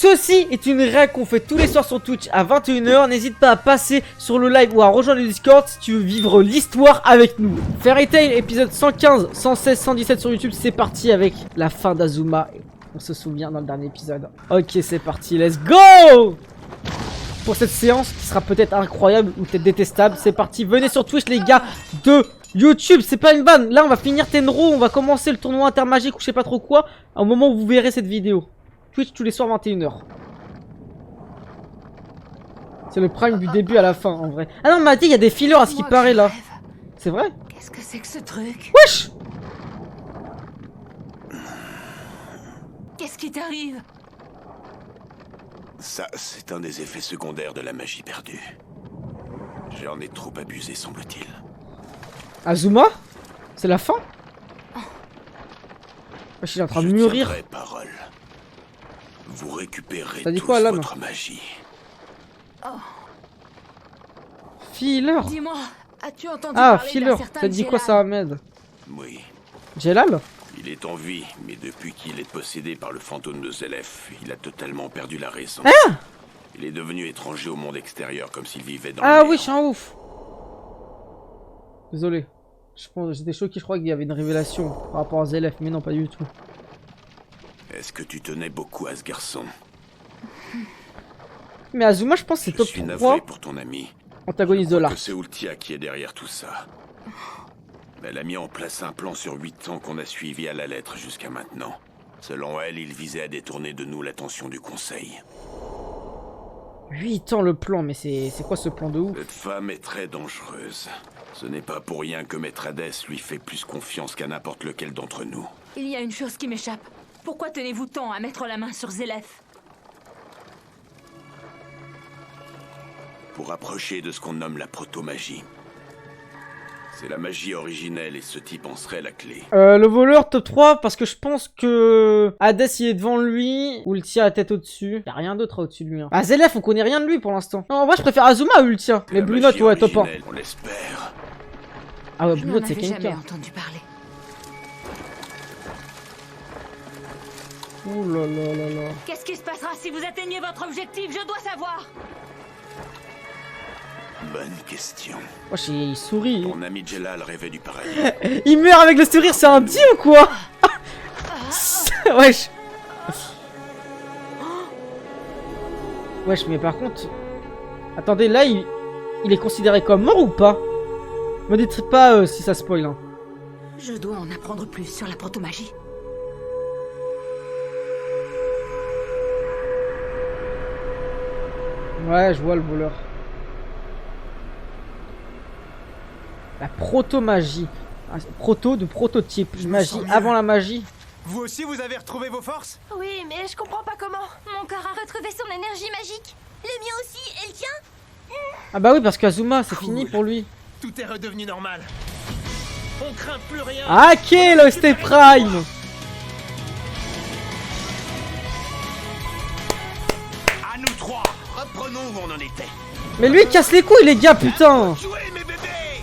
Ceci est une règle qu'on fait tous les soirs sur Twitch à 21 h. N'hésite pas à passer sur le live ou à rejoindre le Discord si tu veux vivre l'histoire avec nous. Fairy Tail épisode 115, 116, 117 sur YouTube. C'est parti avec la fin d'Azuma. On se souvient dans le dernier épisode. Ok, c'est parti, let's go! Pour cette séance qui sera peut-être incroyable ou peut-être détestable, c'est parti. Venez sur Twitch les gars de YouTube, c'est pas une vanne. Là on va finir Tenro, on va commencer le tournoi intermagique ou je sais pas trop quoi au moment où vous verrez cette vidéo. Twitch tous les soirs 21 h. C'est le prime du début à la fin en vrai. Ah non, on m'a dit il y a des fillers à ce qui paraît là. C'est vrai? Qu'est-ce que c'est que ce truc? Wesh! Qu'est-ce qui t'arrive? Ça, c'est un des effets secondaires de la magie perdue. J'en ai trop abusé, semble-t-il. Azuma? C'est la fin? Wesh, il est en train de mûrir. Je tiendrai parole. Vous récupérez T'as dit tous quoi, l'homme? votre magie. Filler. Dis-moi, as-tu entendu Ah, parler filler. d'un certain T'as dit quoi Jelal? ça, Ahmed? Oui, Jelal? il est en vie, mais depuis qu'il est possédé par le fantôme de Zélef, il a totalement perdu la raison. Ah! Il est devenu étranger au monde extérieur, comme s'il vivait dans Ah le oui, néant. je suis un ouf. Désolé. J'étais choqué, je crois qu'il y avait une révélation par rapport à Zélef, mais non, pas du tout. Est-ce que tu tenais beaucoup à ce garçon? Mais Azuma, je pense que c'est Je top suis 3 navré pour ton ami. antagoniste de Que l'arc. c'est Ultia qui est derrière tout ça. Elle a mis en place un plan sur 8 ans qu'on a suivi à la lettre jusqu'à maintenant. Selon elle, il visait à détourner de nous l'attention du Conseil. 8 ans le plan, mais c'est quoi ce plan de ouf? Cette femme est très dangereuse. Ce n'est pas pour rien que Maître Hadès lui fait plus confiance qu'à n'importe lequel d'entre nous. Il y a une chose qui m'échappe. Pourquoi tenez-vous tant à mettre la main sur Zélef? Pour approcher de ce qu'on nomme la proto-magie. C'est la magie originelle et ce type en serait la clé. Le voleur top 3 parce que je pense que Hades il est devant lui, Ultia la tête au-dessus. Y'a rien d'autre au-dessus de lui. Hein. Ah Zélef, on connaît rien de lui pour l'instant. Non, en vrai je préfère Azuma à Ultia. Mais La Blue Note magie ouais top 1. originelle, on l'espère. Ah ouais Je Blue n'en Note c'est avais jamais quelqu'un. entendu parler. Ouh là là là là. Qu'est-ce qui se passera si vous atteignez votre objectif? Je dois savoir. Bonne question. Wesh il sourit. Ton ami Jelal rêvait du paradis. Il meurt avec le sourire, c'est un dieu ou quoi? Wesh. Wesh mais par contre... Attendez là il est considéré comme mort ou pas? Me dites pas si ça spoil hein. Je dois en apprendre plus sur la protomagie. Ouais, je vois le voleur. La proto-magie. Proto de prototype. Magie avant la magie. Vous aussi, vous avez retrouvé vos forces? Oui, mais je comprends pas comment. Mon corps a retrouvé son énergie magique. Le mien aussi, et le tien? Ah bah oui, parce qu'Azuma, c'est Cool. fini pour lui. Tout est redevenu normal. On craint plus rien. Ah, ok, l'OST Prime. À nous trois, reprenons où on en était. Mais lui, il casse les couilles, les gars, putain. Jouez, mes bébés!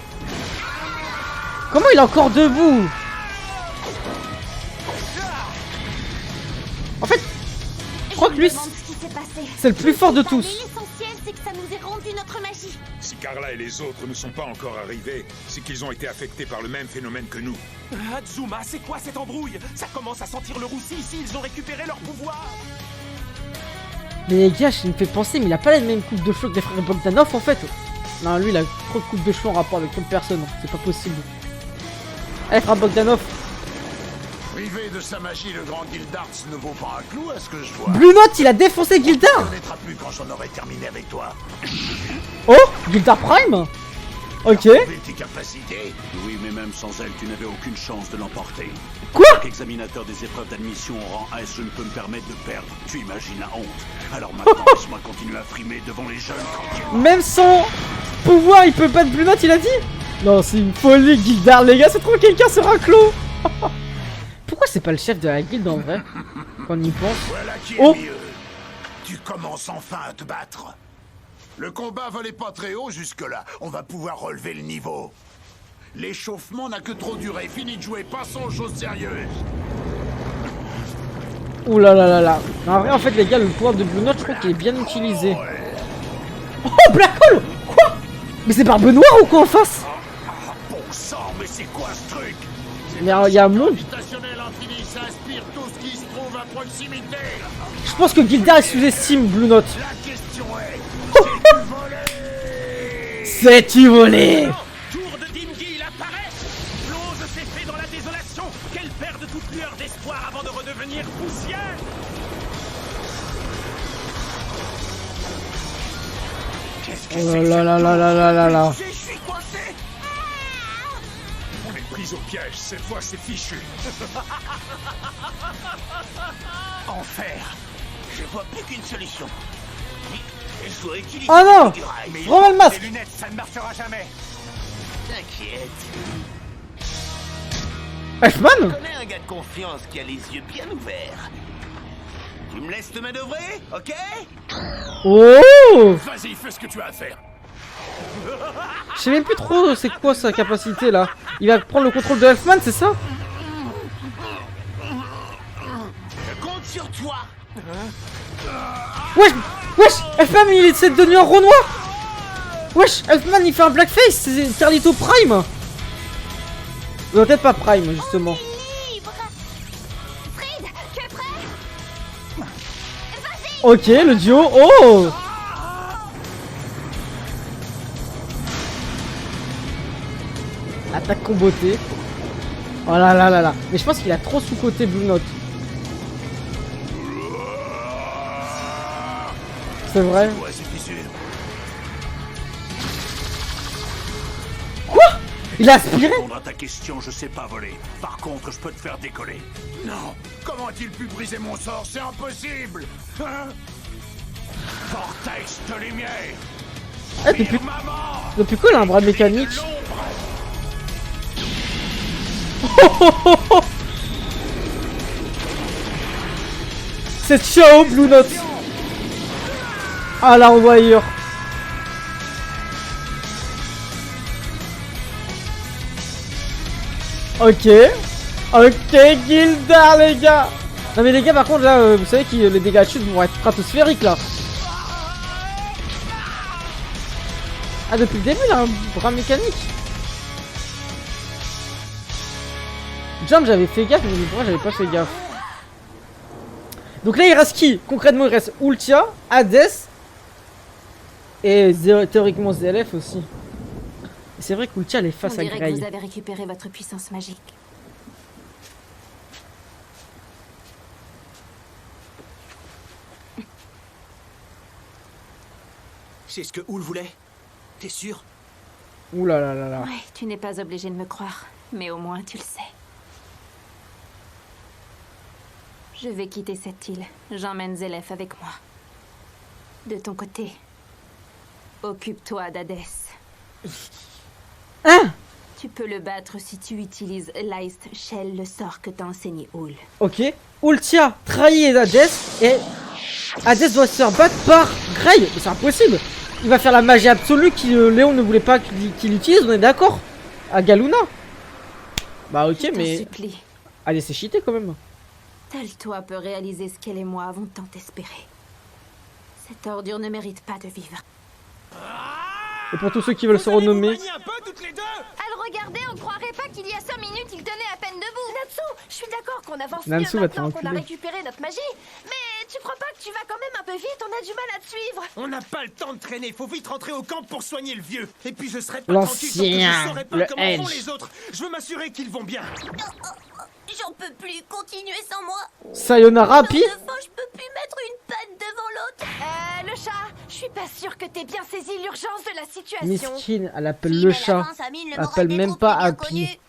Comment il est encore debout? En fait, je crois que lui, Je me demande ce qui s'est passé. c'est le plus fort de tous. L'essentiel, c'est que ça nous ait rendu notre magie. Si Carla et les autres ne sont pas encore arrivés, c'est qu'ils ont été affectés par le même phénomène que nous. Azuma, c'est quoi cette embrouille? Ça commence à sentir le roussi ici, ils ont récupéré leur pouvoir. Mais les gars, il me fait penser, mais il a pas la même coupe de cheveux que les frères Bogdanov en fait. Non, lui, il a trop de coupe de cheveux en rapport avec toute personne. C'est pas possible. Allez, frère Bogdanov. Privé de sa magie, le grand Gildart ne vaut pas un clou à ce que je vois. Blue Note, il a défoncé Gildar. On ne connaîtra plus quand j'en aurai terminé avec toi. Oh, Gildar Prime. Ok. Prouver tes capacités. Oui, mais même sans elle, tu n'avais aucune chance de l'emporter. Quoi? Examinateur des épreuves d'admission au rang S, je ne peux me permettre de perdre. Tu imagines la honte. Alors maintenant, laisse-moi continuer à frimer devant les jeunes tranquillement. Même sans pouvoir, il peut battre Blue Note, il a dit? Non, c'est une folie, Gildar, les gars, c'est trop quelqu'un sur un clos. Pourquoi c'est pas le chef de la guilde en vrai? Quand on y pense. Voilà qui est Oh. mieux. Tu commences enfin à te battre. Le combat volait pas très haut jusque-là. On va pouvoir relever le niveau. L'échauffement n'a que trop duré. Fini de jouer, passons aux choses sérieuses. Ouh là là là là. En vrai, en fait, les gars, le pouvoir de Blue Note, je trouve qu'il est bien utilisé. Oh, Black Hole. Quoi? Mais c'est Barbe Noire ou quoi en face? Bon sang, mais c'est quoi ce truc? Mais il y a un monde. Gravitationnel infini, ça aspire tout ce qui se trouve à proximité. Je pense que Gildar sous-estime Blue Note. La question est, Sais-tu voler? Tour de Dingy, apparaît. Plonge ses fées dans la désolation. Qu'elle perde toute lueur d'espoir avant de redevenir poussière. Qu'est-ce que Oh là là là là là là là. Je suis coincé. On est pris au piège, cette fois c'est fichu. Enfer. Je vois plus qu'une solution. Il faut utiliser Oh non! du drive. Mais Remets le masque! les lunettes, ça ne marchera jamais. T'inquiète. Elfman? Je connais un gars de confiance qui a les yeux bien ouverts. Tu me laisses te manœuvrer, ok? Oh! Vas-y, fais ce que tu as à faire. Je sais même plus trop c'est quoi sa capacité là. Il va prendre le contrôle de Elfman, c'est ça? Je compte sur toi. Wesh! Wesh! Elfman il essaie de devenir un Renoir! Wesh! Elfman il fait un blackface! C'est Carlito Prime! Peut-être pas Prime justement. Libre. Fried, tu es prêt? Vas-y. Ok, le duo. Oh! Attaque combotée. Oh là là là là. Mais je pense qu'il a trop sous-côté Blue Note. C'est vrai? Ouais, c'est fissure. Quoi? Il a aspiré? Répondre à ta question, je sais pas voler. Par contre, je peux te faire décoller. Non. Comment a-t-il pu briser mon sort? C'est impossible. Hein? Vortex de lumière. Eh, depuis quand il a un bras mécanique? C'est chaud, Blue Note. Ah la envoyure. Ok. Ok, Gildar les gars. Non mais les gars par contre là, vous savez que les dégâts de chute vont être stratosphériques là. Ah depuis le début il a un bras mécanique. Jump j'avais fait gaffe mais pourquoi j'avais pas fait gaffe. Donc là il reste qui? Concrètement il reste Ultia, Hades et théoriquement ZLF aussi. C'est vrai qu'Ultia elle est face à On dirait que Grey. vous avez récupéré votre puissance magique. C'est ce que Houl voulait. T'es sûr? Ouh là là là là. Ouais, tu n'es pas obligé de me croire, mais au moins tu le sais. Je vais quitter cette île. J'emmène Zelef avec moi. De ton côté, occupe-toi d'Hadès. Hein? Tu peux le battre si tu utilises List Shell, le sort que t'a enseigné Houl. Ok. Ultia trahit Hades et Hades doit se faire battre par Grey. Mais c'est impossible. Il va faire la magie absolue que Léon ne voulait pas qu'il utilise, on est d'accord? À Galuna. Bah ok Je t'en mais... supplie. Allez c'est cheaté quand même. Seul toi peux réaliser ce qu'elle et moi avons tant espéré. Cette ordure ne mérite pas de vivre. Et pour tous ceux qui veulent se renommer... Un peu toutes les deux. À le regarder, on croirait pas qu'il y a 5 minutes, il tenait à peine debout. Natsu, je suis d'accord qu'on avance Natsu mieux va te faire maintenant qu'on a enculer. récupéré notre magie. Mais tu crois pas que tu vas quand même un peu vite? On a du mal à te suivre. On n'a pas le temps de traîner. Faut vite rentrer au camp pour soigner le vieux. Et puis je serai pas tranquille tant que L'ancien, je saurai pas le comment vont Edge. les autres. Je veux m'assurer qu'ils vont bien. J'en peux plus, continuez sans moi. Sayonara Pi. Deux fois, je peux plus mettre une patte devant l'autre. Le chat, je suis pas sûre que t'aies bien saisi l'urgence de la situation. Miskin, elle appelle le chat. Elle appelle même pas Happy.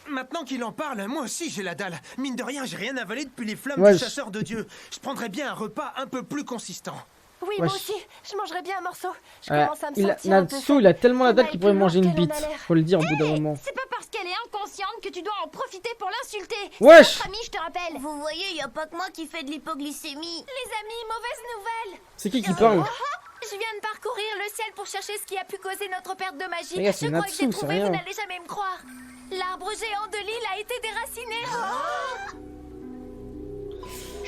Maintenant qu'il en parle, moi aussi j'ai la dalle. Mine de rien, j'ai rien avalé depuis les flammes Ouais, du chasseur de Dieu. Je prendrais bien un repas un peu plus consistant. Oui, Ouais, moi aussi, je mangerais bien un morceau. Je commence à me sentir un peu Natsu, il a tellement la Faut dalle pas qu'il être pourrait plus manger une lourde qu'elle bite. en a l'air. Faut le dire au bout d'un moment. C'est pas parce qu'elle est inconsciente que tu dois en profiter pour l'insulter. Wesh. C'est notre amie, je te rappelle. Vous voyez, y a pas que moi qui fait de l'hypoglycémie. Les amis, mauvaise nouvelle. C'est qui parle? Je viens de parcourir le ciel pour chercher ce qui a pu causer notre perte de magie. Les gars, c'est Je crois que Natsu, j'ai c'est trouvé, rien. vous n'allez jamais me croire. L'arbre géant de l'île a été déraciné.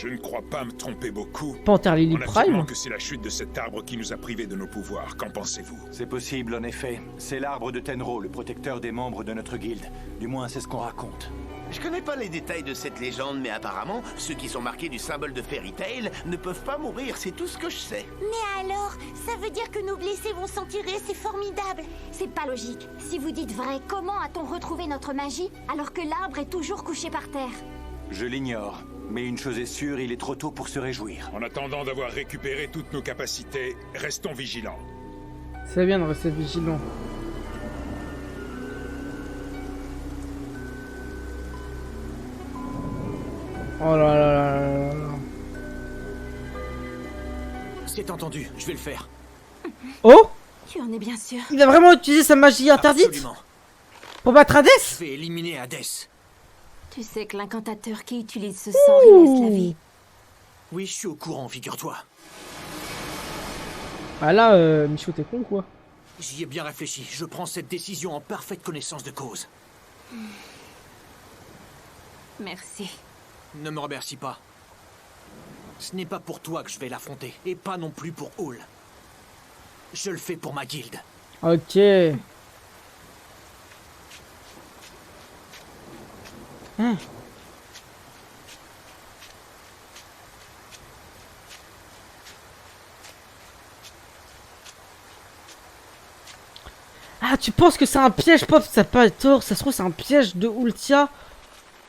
Je ne crois pas me tromper beaucoup. Panther Lily En affirmant Prime. que c'est la chute de cet arbre qui nous a privés de nos pouvoirs. Qu'en pensez-vous? C'est possible, en effet. C'est l'arbre de Tenro, le protecteur des membres de notre guilde. Du moins, c'est ce qu'on raconte. Je connais pas les détails de cette légende, mais apparemment, ceux qui sont marqués du symbole de Fairy Tail ne peuvent pas mourir, c'est tout ce que je sais. Mais alors, ça veut dire que nos blessés vont s'en tirer, c'est formidable. C'est pas logique. Si vous dites vrai, comment a-t-on retrouvé notre magie alors que l'arbre est toujours couché par terre? Je l'ignore. Mais une chose est sûre, il est trop tôt pour se réjouir. En attendant d'avoir récupéré toutes nos capacités, restons vigilants. C'est bien de rester vigilant. Oh là là là là là. C'est entendu, je vais le faire. Oh! Tu en es bien sûr? Il a vraiment utilisé sa magie interdite? Absolument. Pour battre Hades? Je vais éliminer Hades. Tu sais que l'incantateur qui utilise ce sort, il laisse la vie. Oui, je suis au courant, figure-toi. Ah là, Michou, t'es con quoi? J'y ai bien réfléchi. Je prends cette décision en parfaite connaissance de cause. Merci. Ne me remercie pas. Ce n'est pas pour toi que je vais l'affronter, et pas non plus pour Hall. Je le fais pour ma guilde. Ok. Ah, tu penses que c'est un piège, Pop? Ça peut être tort, ça se trouve c'est un piège de Ultia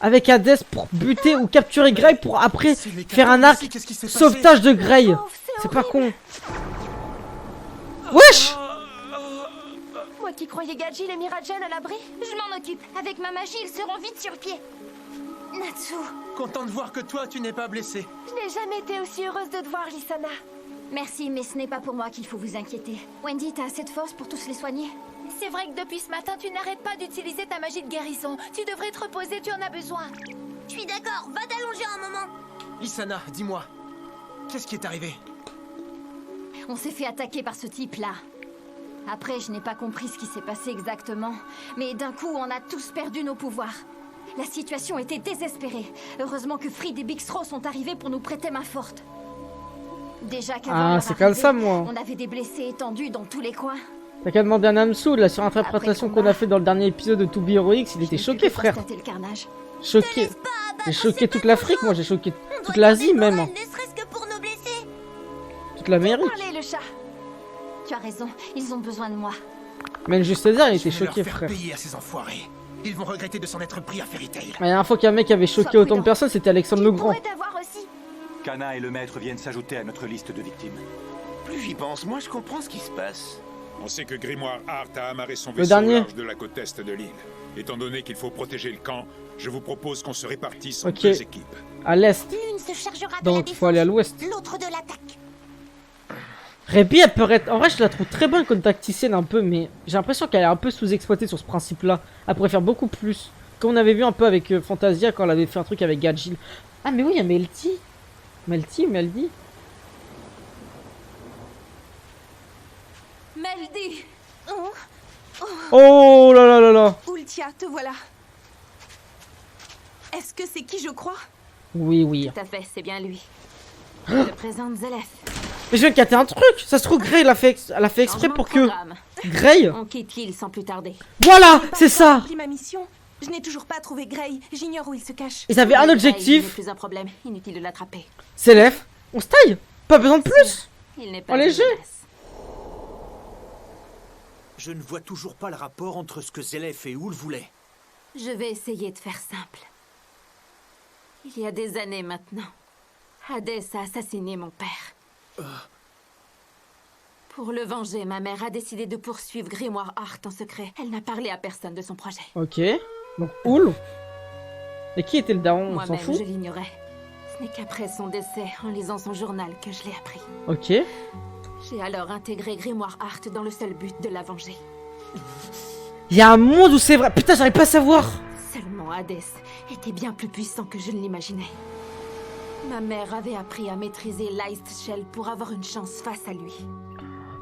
avec Hades pour buter ou capturer Grey pour après faire un arc sauvetage de Grey. C'est pas con. Wesh! Moi qui croyais Gadjil et Mirajan à l'abri, je m'en occupe. Avec ma magie, ils seront vite sur pied. Natsu, Content de voir que toi, tu n'es pas blessé. je n'ai jamais été aussi heureuse de te voir, Lysana. Merci, mais ce n'est pas pour moi qu'il faut vous inquiéter. Wendy, t'as assez de force pour tous les soigner? C'est vrai que depuis ce matin, tu n'arrêtes pas d'utiliser ta magie de guérison. Tu devrais te reposer, tu en as besoin. Je suis d'accord, va t'allonger un moment. Isana, dis-moi, qu'est-ce qui est arrivé? On s'est fait attaquer par ce type-là. Après, je n'ai pas compris ce qui s'est passé exactement. Mais d'un coup, on a tous perdu nos pouvoirs. La situation était désespérée. Heureusement que Fried et Bixro sont arrivés pour nous prêter main forte. Déjà qu'avant Ah, leur c'est comme ça, arrivée, moi. on avait des blessés étendus dans tous les coins. T'as qu'à demander à Namsu de la surinterprétation qu'on a fait dans le dernier épisode de To Be Heroics, il était choqué, frère. Constater le carnage. Choqué. J'ai choqué toute l'Afrique, moi j'ai choqué toute l'Asie même. Ne serait-ce que pour nos blessés. Toute l'Amérique. Allez, le chat. Tu as raison, ils ont besoin de moi. Même juste César, il Je était vais leur choqué, faire frère. payer à ces enfoirés. Ils vont regretter de s'en être pris à Fairy Tail. La dernière fois qu'un mec avait choqué autant de personnes, c'était Alexandre le Grand. Pourrait t'avoir aussi. Kana et le maître viennent s'ajouter à notre liste de victimes. Plus j'y pense, moi je comprends ce qui se passe. On sait que Grimoire Hart a amarré son Le vaisseau au dernier. large de la côte est de l'île. Étant donné qu'il faut protéger le camp, je vous propose qu'on se répartisse en Ok. 2 équipes. À l'est. L'une se chargera de la Donc il faut aller à l'ouest. l'autre de l'attaque. Rébi, elle peut être... En vrai, je la trouve très bonne comme tacticienne un peu, mais j'ai l'impression qu'elle est un peu sous-exploitée sur ce principe-là. Elle pourrait faire beaucoup plus. Comme on avait vu un peu avec Fantasia quand elle avait fait un truc avec Gadjil. Ah mais oui, il y a Melty. Meldy. Meldy! Oh là là là là. Ultia, te voilà. Est-ce que c'est qui je crois? Oui. Tout à fait, c'est bien lui. Je te présente Zelef. Mais je viens de capter un truc. Ça se trouve, Grey elle a fait exprès Changement pour de que... programme. Grey. On quitte l'île sans plus tarder. Voilà, c'est ça. J'ai ma mission. Je n'ai toujours pas trouvé Grey. J'ignore où il se cache. Ils avaient un Il n'est objectif. plus un problème. Inutile de l'attraper. Célèbre. On se taille. Pas besoin de plus. Il n'est pas Oh, léger. une menace. Je ne vois toujours pas le rapport entre ce que Zelef et Hul voulaient. Je vais essayer de faire simple. Il y a des années maintenant, Hades a assassiné mon père. Pour le venger, ma mère a décidé de poursuivre Grimoire Hart en secret. Elle n'a parlé à personne de son projet. Ok. Donc, Oul. Et qui était le daron? On s'en Moi-même, fout. je l'ignorais. Ce n'est qu'après son décès, en lisant son journal, que je l'ai appris. Ok. J'ai alors intégré Grimoire Hart dans le seul but de la venger. Il y a un monde où c'est vrai. Putain, j'arrive pas à savoir. Seulement Hades était bien plus puissant que je ne l'imaginais. Ma mère avait appris à maîtriser l'Iced Shell pour avoir une chance face à lui.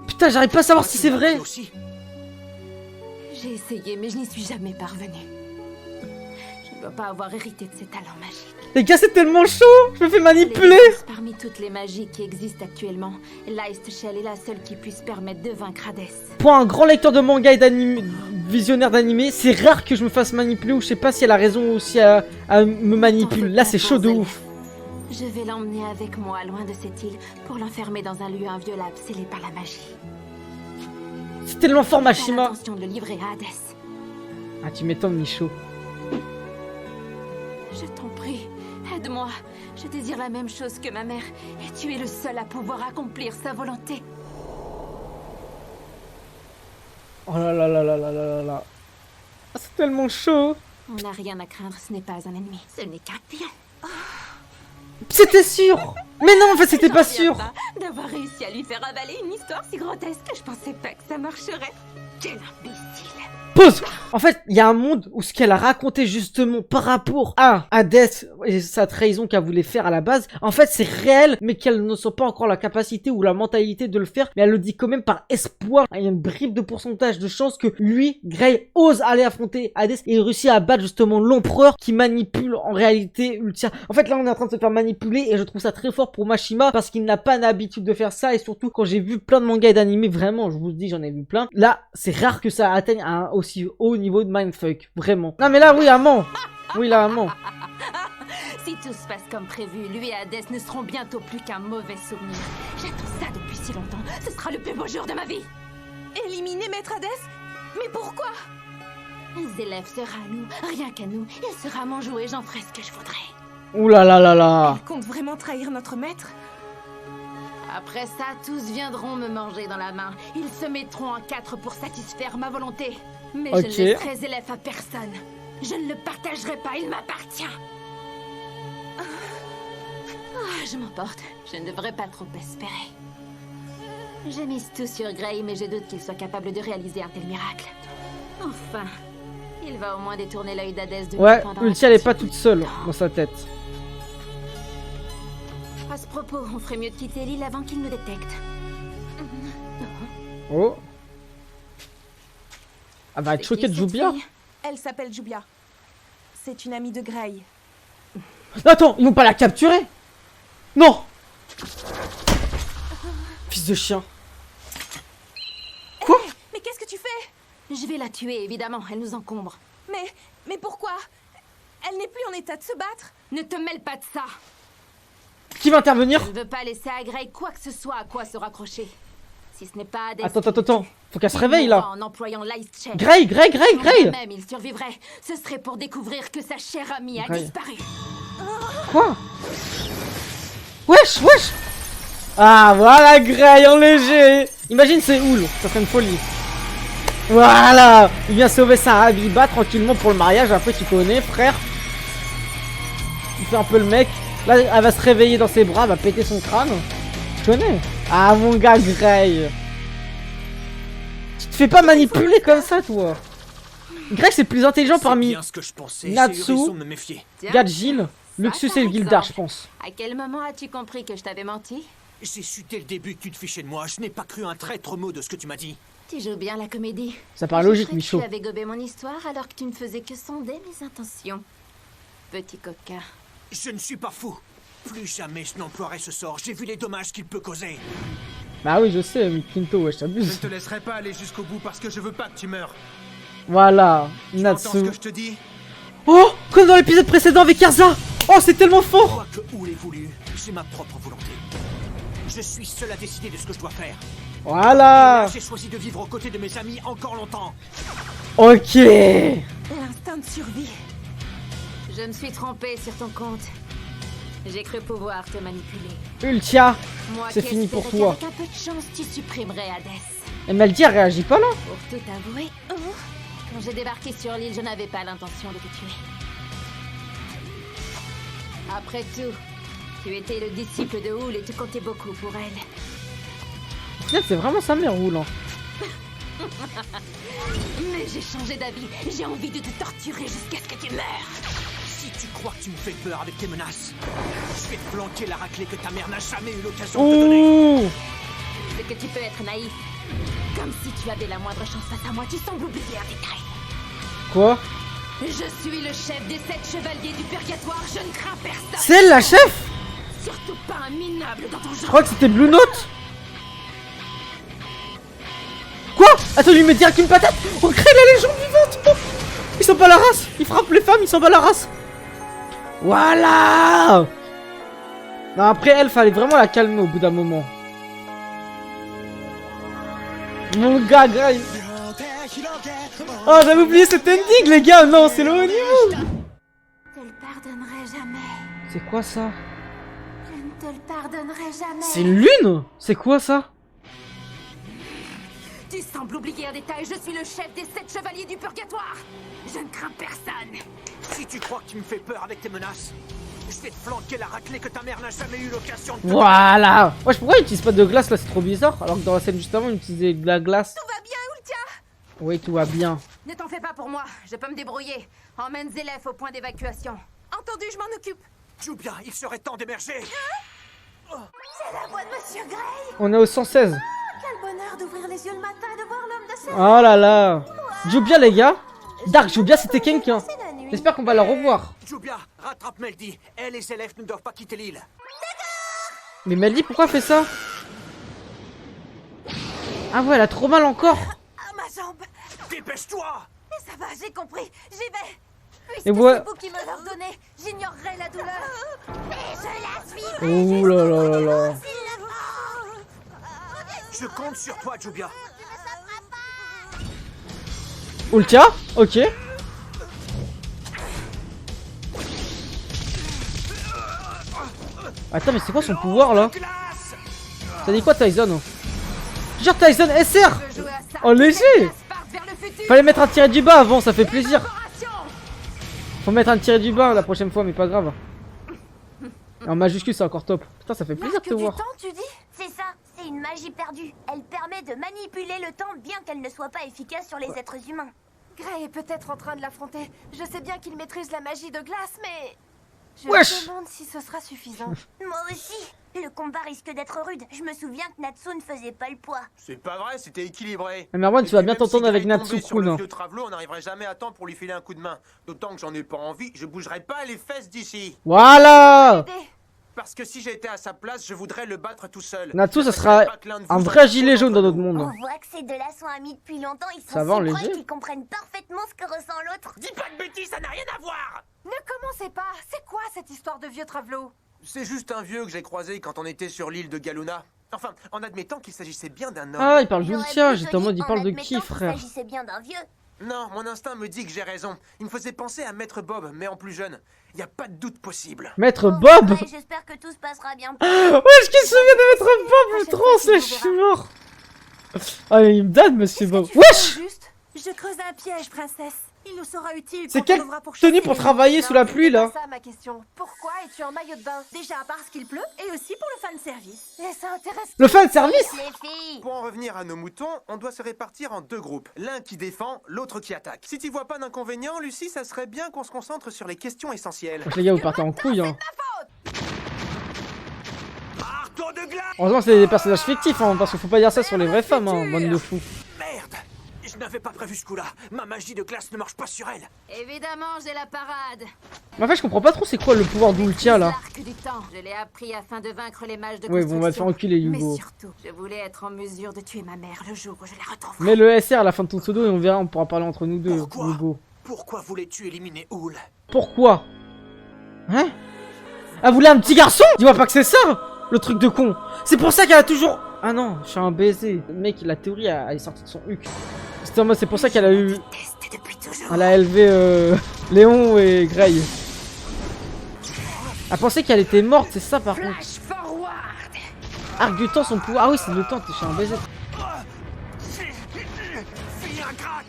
Putain, j'arrive pas à savoir si c'est vrai. Aussi. J'ai essayé, mais je n'y suis jamais parvenue. Je dois pas avoir hérité de ses talents magiques. Les gars, c'est tellement chaud. Je me fais manipuler. Parmi toutes les magies qui existent actuellement, l'Iced Shell est la seule qui puisse permettre de vaincre Hades. Pour un grand lecteur de manga et d'anime, visionnaire d'anime, c'est rare que je me fasse manipuler ou je sais pas si elle a raison ou si elle me manipule. Là, c'est chaud de ouf. Je vais l'emmener avec moi loin de cette île pour l'enfermer dans un lieu inviolable scellé par la magie. C'est tellement fort, Mashima. Attention de le livrer à Hades. Ah, tu m'étonnes, Nicho. Je t'en prie, aide-moi. Je désire la même chose que ma mère, et tu es le seul à pouvoir accomplir sa volonté. Oh là là là là là là là. Ah, c'est tellement chaud. On n'a rien à craindre, ce n'est pas un ennemi, ce n'est qu'un pion. C'était sûr. Mais non, en fait, c'était pas sûr. D'avoir réussi à lui faire avaler une histoire si grotesque que je pensais pas que ça marcherait. Quel imbécile. Pause. En fait, il y a un monde où ce qu'elle a raconté justement par rapport à Hades et sa trahison qu'elle voulait faire à la base, en fait, c'est réel, mais qu'elle ne sent pas encore la capacité ou la mentalité de le faire, mais elle le dit quand même par espoir. Il y a une bribe de pourcentage de chance que lui, Grey, ose aller affronter Hades et réussit à battre justement l'empereur qui manipule en réalité Ultia. En fait, là, on est en train de se faire manipuler et je trouve ça très fort pour Mashima parce qu'il n'a pas l'habitude de faire ça et surtout quand j'ai vu plein de mangas et d'animés, vraiment, je vous le dis, j'en ai vu plein. Là, c'est rare que ça atteigne un aussi haut niveau de mindfuck, vraiment. Non mais là, oui, amant. Oui, là, amant. Si tout se passe comme prévu, lui et Hades ne seront bientôt plus qu'un mauvais souvenir. J'attends ça depuis si longtemps. Ce sera le plus beau jour de ma vie. Éliminer Maître Hades? Mais pourquoi? Zélef sera à nous, rien qu'à nous. Il sera mon jouet, j'en ferai ce que je voudrais. Ouh là là là là. Elle compte vraiment trahir notre maître? Après ça, tous viendront me manger dans la main. Ils se mettront en quatre pour satisfaire ma volonté. Mais je ne laisserai Zélef à personne. Je ne le partagerai pas, il m'appartient. Je m'emporte. Je ne devrais pas trop espérer. J'ai mise tout sur Grey, mais je doute qu'il soit capable de réaliser un tel miracle. Enfin, il va au moins détourner l'œil d'Hadès de Ouais, Ultia, elle est pas toute seule dans sa tête. À ce propos, on ferait mieux de quitter l'île avant qu'il nous détecte. Oh. Elle va être choquée de Jubia. Elle s'appelle Jubia. C'est une amie de Grey. Attends, ils vont pas la capturer? Non. Fils de chien. Quoi? Mais qu'est-ce que tu fais? Je vais la tuer, évidemment, elle nous encombre. Mais pourquoi? Elle n'est plus en état de se battre. Ne te mêle pas de ça. Qui va intervenir? Je ne veux pas laisser à Grey quoi que ce soit à quoi se raccrocher. Si ce n'est pas Hades. Attends. Faut qu'elle se réveille là. En employant l'Iced Shell. Grey. Même il survivrait. Ce serait pour découvrir que sa chère amie a disparu. Quoi? Wesh. Ah voilà Grey en léger. Imagine c'est Houl, ça serait une folie. Voilà. Il vient sauver sa Habiba tranquillement pour le mariage. Après tu connais frère. Il fait un peu le mec. Là elle va se réveiller dans ses bras, elle va péter son crâne. Tu connais? Ah mon gars Grey. Tu te fais pas manipuler comme ça toi. Grey c'est plus intelligent parmi Natsu, Gajil, Luxus et le Gildar je pense. À quel moment as-tu compris que je t'avais menti? J'ai su dès le début que tu te fichais de moi. Je n'ai pas cru un traître mot de ce que tu m'as dit. Tu joues bien la comédie. Ça paraît logique Michaud. Tu avais gobé mon histoire alors que tu ne faisais que sonder mes intentions. Petit coquin. Je ne suis pas fou. Plus jamais je n'emploierai ce sort. J'ai vu les dommages qu'il peut causer. Bah oui je sais, Quinto, ouais je t'abuse. Je ne te laisserai pas aller jusqu'au bout parce que je veux pas que tu meurs. Voilà, tu Natsu. entends ce que je te dis? Oh, comme dans l'épisode précédent avec Erza. Oh, c'est tellement fort. Quoi que Houl ait voulu, j'ai ma propre volonté. Je suis seul à décider de ce que je dois faire. Voilà. J'ai choisi de vivre aux côtés de mes amis encore longtemps. Ok. L'instinct de survie. Je me suis trompée sur ton compte. J'ai cru pouvoir te manipuler. Ultia, c'est fini pour toi. Avec un peu de chance, tu supprimerais Hades. Et Maldi, elle réagit pas là? Pour tout avouer, quand j'ai débarqué sur l'île, je n'avais pas l'intention de te tuer. Après tout, tu étais le disciple de Houl et tu comptais beaucoup pour elle. C'est vraiment sa mère, Houl. Mais j'ai changé d'avis. J'ai envie de te torturer jusqu'à ce que tu meurs. Si tu crois que tu me fais peur avec tes menaces, je vais te planquer la raclée que ta mère n'a jamais eu l'occasion de te donner. C'est que tu peux être naïf. Comme si tu avais la moindre chance face à moi, tu sembles oublier un détail. Quoi? Je suis le chef des 7 chevaliers du purgatoire, je ne crains personne. C'est elle la chef? Surtout pas un minable dans ton genre. Je crois que c'était Blue Note. Quoi? Attends, lui met direct une patate. On crée la légende vivante. Oh, il s'en bat la race. Il frappe les femmes, il s'en bat la race. Voilà. Non, après elle, fallait vraiment la calmer au bout d'un moment. Mon gars, Grail. Oh, j'avais oublié cet ending, les gars. Non, c'est le haut niveau. Je te le pardonnerai jamais. C'est quoi ça? Je ne te le pardonnerai jamais. C'est une lune? C'est quoi ça? Tu sembles oublier un détail, je suis le chef des 7 chevaliers du purgatoire. Je ne crains personne. Si tu crois que tu me fais peur avec tes menaces, je vais te flanquer la raclée que ta mère n'a jamais eu l'occasion de te... Voilà. Wesh, pourquoi il utilise pas de glace là? C'est trop bizarre. Alors que dans la scène juste avant, il utilisait de la glace. Tout va bien, Ultia? Oui, tout va bien. Ne t'en fais pas pour moi, je peux me débrouiller. Emmène Zélef au point d'évacuation. Entendu, je m'en occupe. Jubia, il serait temps d'émerger. C'est la voix de Monsieur Grey. On est au 116. Quel bonheur d'ouvrir les yeux le matin et de voir l'homme de ses Oh là là. Jubia, les gars. Dark Jubia, c'était quelqu'un. J'espère qu'on va la revoir. Jubia, rattrape Meldy. Elle et ses élèves ne doivent pas quitter l'île. Mais Meldy, pourquoi elle fait ça? Ah ouais, elle a trop mal encore. Ah, ma jambe. Dépêche-toi. Ça va, j'ai compris. J'y vais. Puisque Et voilà. c'est vous qui me l'ordonnez, j'ignorerai la douleur. Et je la suis. Oh là là là là. Je compte sur toi, Jubia. Ultia? Ok. Attends, mais c'est quoi son pouvoir là? T'as dit quoi, Tyson? Genre Tyson SR. Oh, léger. Fallait mettre un tiré du bas avant, ça fait plaisir. Faut mettre un tiré du bas la prochaine fois, mais pas grave. En majuscule, c'est encore top. Putain, ça fait plaisir de te voir. Tu dis? C'est ça, c'est une magie perdue. Elle permet de manipuler le temps bien qu'elle ne soit pas efficace sur les êtres humains. Grey est peut-être en train de l'affronter. Je sais bien qu'il maîtrise la magie de glace, mais... Je Wesh. me demande si ce sera suffisant. Moi aussi. Le combat risque d'être rude. Je me souviens que Natsu ne faisait pas le poids. C'est pas vrai, c'était équilibré. Mais Marwan, tu vas bien t'entendre avec Natsu. Sur le Natsu-kun. vieux Travelo, on n'arriverait jamais à temps pour lui filer un coup de main. D'autant que j'en ai pas envie, je bougerai pas les fesses d'ici. Voilà. Parce que si j'étais à sa place, je voudrais le battre tout seul. Natsu, ça sera un vrai gilet jaune dans notre monde. On voit que ces deux-là sont amis depuis longtemps. Ils sont Ça va, en si proches léger. qu'ils comprennent parfaitement ce que ressent l'autre. Dis pas de bêtises, ça n'a rien à voir. Ne commencez pas. C'est quoi cette histoire de vieux Travelo? C'est juste un vieux que j'ai croisé quand on était sur l'île de Galuna. Enfin, en admettant qu'il s'agissait bien d'un homme. Ah, il parle d'Ultia. J'aurais J'étais en mode, il parle de admettant qui, qu'il frère? s'agissait bien d'un vieux. Non, mon instinct me dit que j'ai raison. Il me faisait penser à Maître Bob, mais en plus jeune. Y a pas de doute possible. Maître Bob. Ouais, j'espère que tout se passera bien. Wesh, qui se souvient de Maître Bob? Le trans, là, je suis mort. Ah, il me donne, monsieur Bob. Wesh. Juste, je creuse un piège, princesse. Il nous sera utile. C'est quand quelle on devra tenue pourchasser pour les travailler humains. sous la pluie, là? C'est ça ma question. Pourquoi es-tu en maillot de bain? Déjà parce qu'il pleut et aussi pour le fan service. Et ça intéresse. Le fan service? Les filles. Pour en revenir à nos moutons, on doit se répartir en deux groupes. L'un qui défend, l'autre qui attaque. Si tu vois pas d'inconvénient, Lucie, ça serait bien qu'on se concentre sur les questions essentielles. Les gars, vous partez en couille, hein. Marteau de glace. Heureusement, c'est des personnages fictifs, hein, parce qu'il faut pas dire ça sur les vraies femmes, hein, bande de fous. Merde. Je n'avais pas prévu ce coup-là. Ma magie de glace ne marche pas sur elle. Évidemment, j'ai la parade. Mais en fait, je comprends pas trop c'est quoi le pouvoir d'Ultia, là. L'arc du temps. Je l'ai appris afin de vaincre les mages de Oui, bon, on va te faire enculer, Mais Hugo. surtout, je voulais être en mesure de tuer ma mère le jour où je la retrouverai. Mets le SR à la fin de ton pseudo et on verra, on pourra parler entre nous deux, Pourquoi Hugo. Pourquoi voulais-tu éliminer Houl? Pourquoi? Hein? Elle voulait un petit garçon? Dis-moi pas que c'est ça, le truc de con. C'est pour ça qu'elle a toujours... Ah non, je suis un baiser. Le mec, la théorie, elle est sortie de son huc. C'était en mode, c'est pour ça qu'elle a eu... Elle a élevé Léon et Grey. Elle pensait qu'elle était morte, c'est ça par contre. Flash forward. Arc du temps, son pouvoir. Ah oui, c'est le temps, je suis un baiser. Fille ingrate.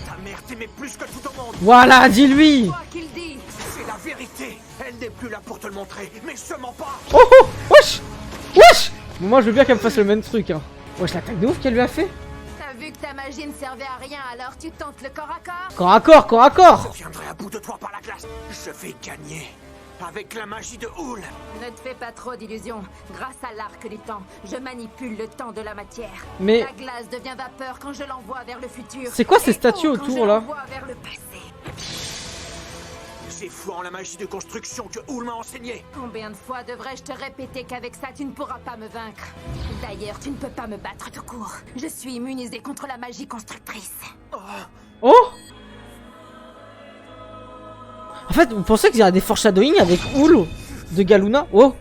Ta mère t'aimait plus que tout au monde. Voilà, dis-lui. Quoi qu'il dise. C'est la vérité. Elle n'est plus là pour te le montrer. Mais je mens pas. Oh oh, wesh. Wesh. Bon, moi je veux bien qu'elle me fasse le même truc, hein. Wesh, l'attaque de ouf qu'elle lui a fait. T'as vu que ta magie ne servait à rien, alors tu tentes le corps à corps? Corps à corps, corps à corps. Je viendrai à bout de toi par la glace. Je vais gagner. Avec la magie de Houl. Ne te fais pas trop d'illusions. Grâce à l'arc du temps, je manipule le temps de la matière. Mais- La glace devient vapeur quand je l'envoie vers le futur. C'est quoi ces et eau statues quand autour, je là? l'envoie vers le passé. J'ai foi en la magie de construction que Houl m'a enseignée. Combien de fois devrais-je te répéter qu'avec ça, tu ne pourras pas me vaincre? D'ailleurs, tu ne peux pas me battre tout court. Je suis immunisée contre la magie constructrice. Oh! En fait, vous pensez qu'il y a des foreshadowing avec Houl de Galuna? Oh!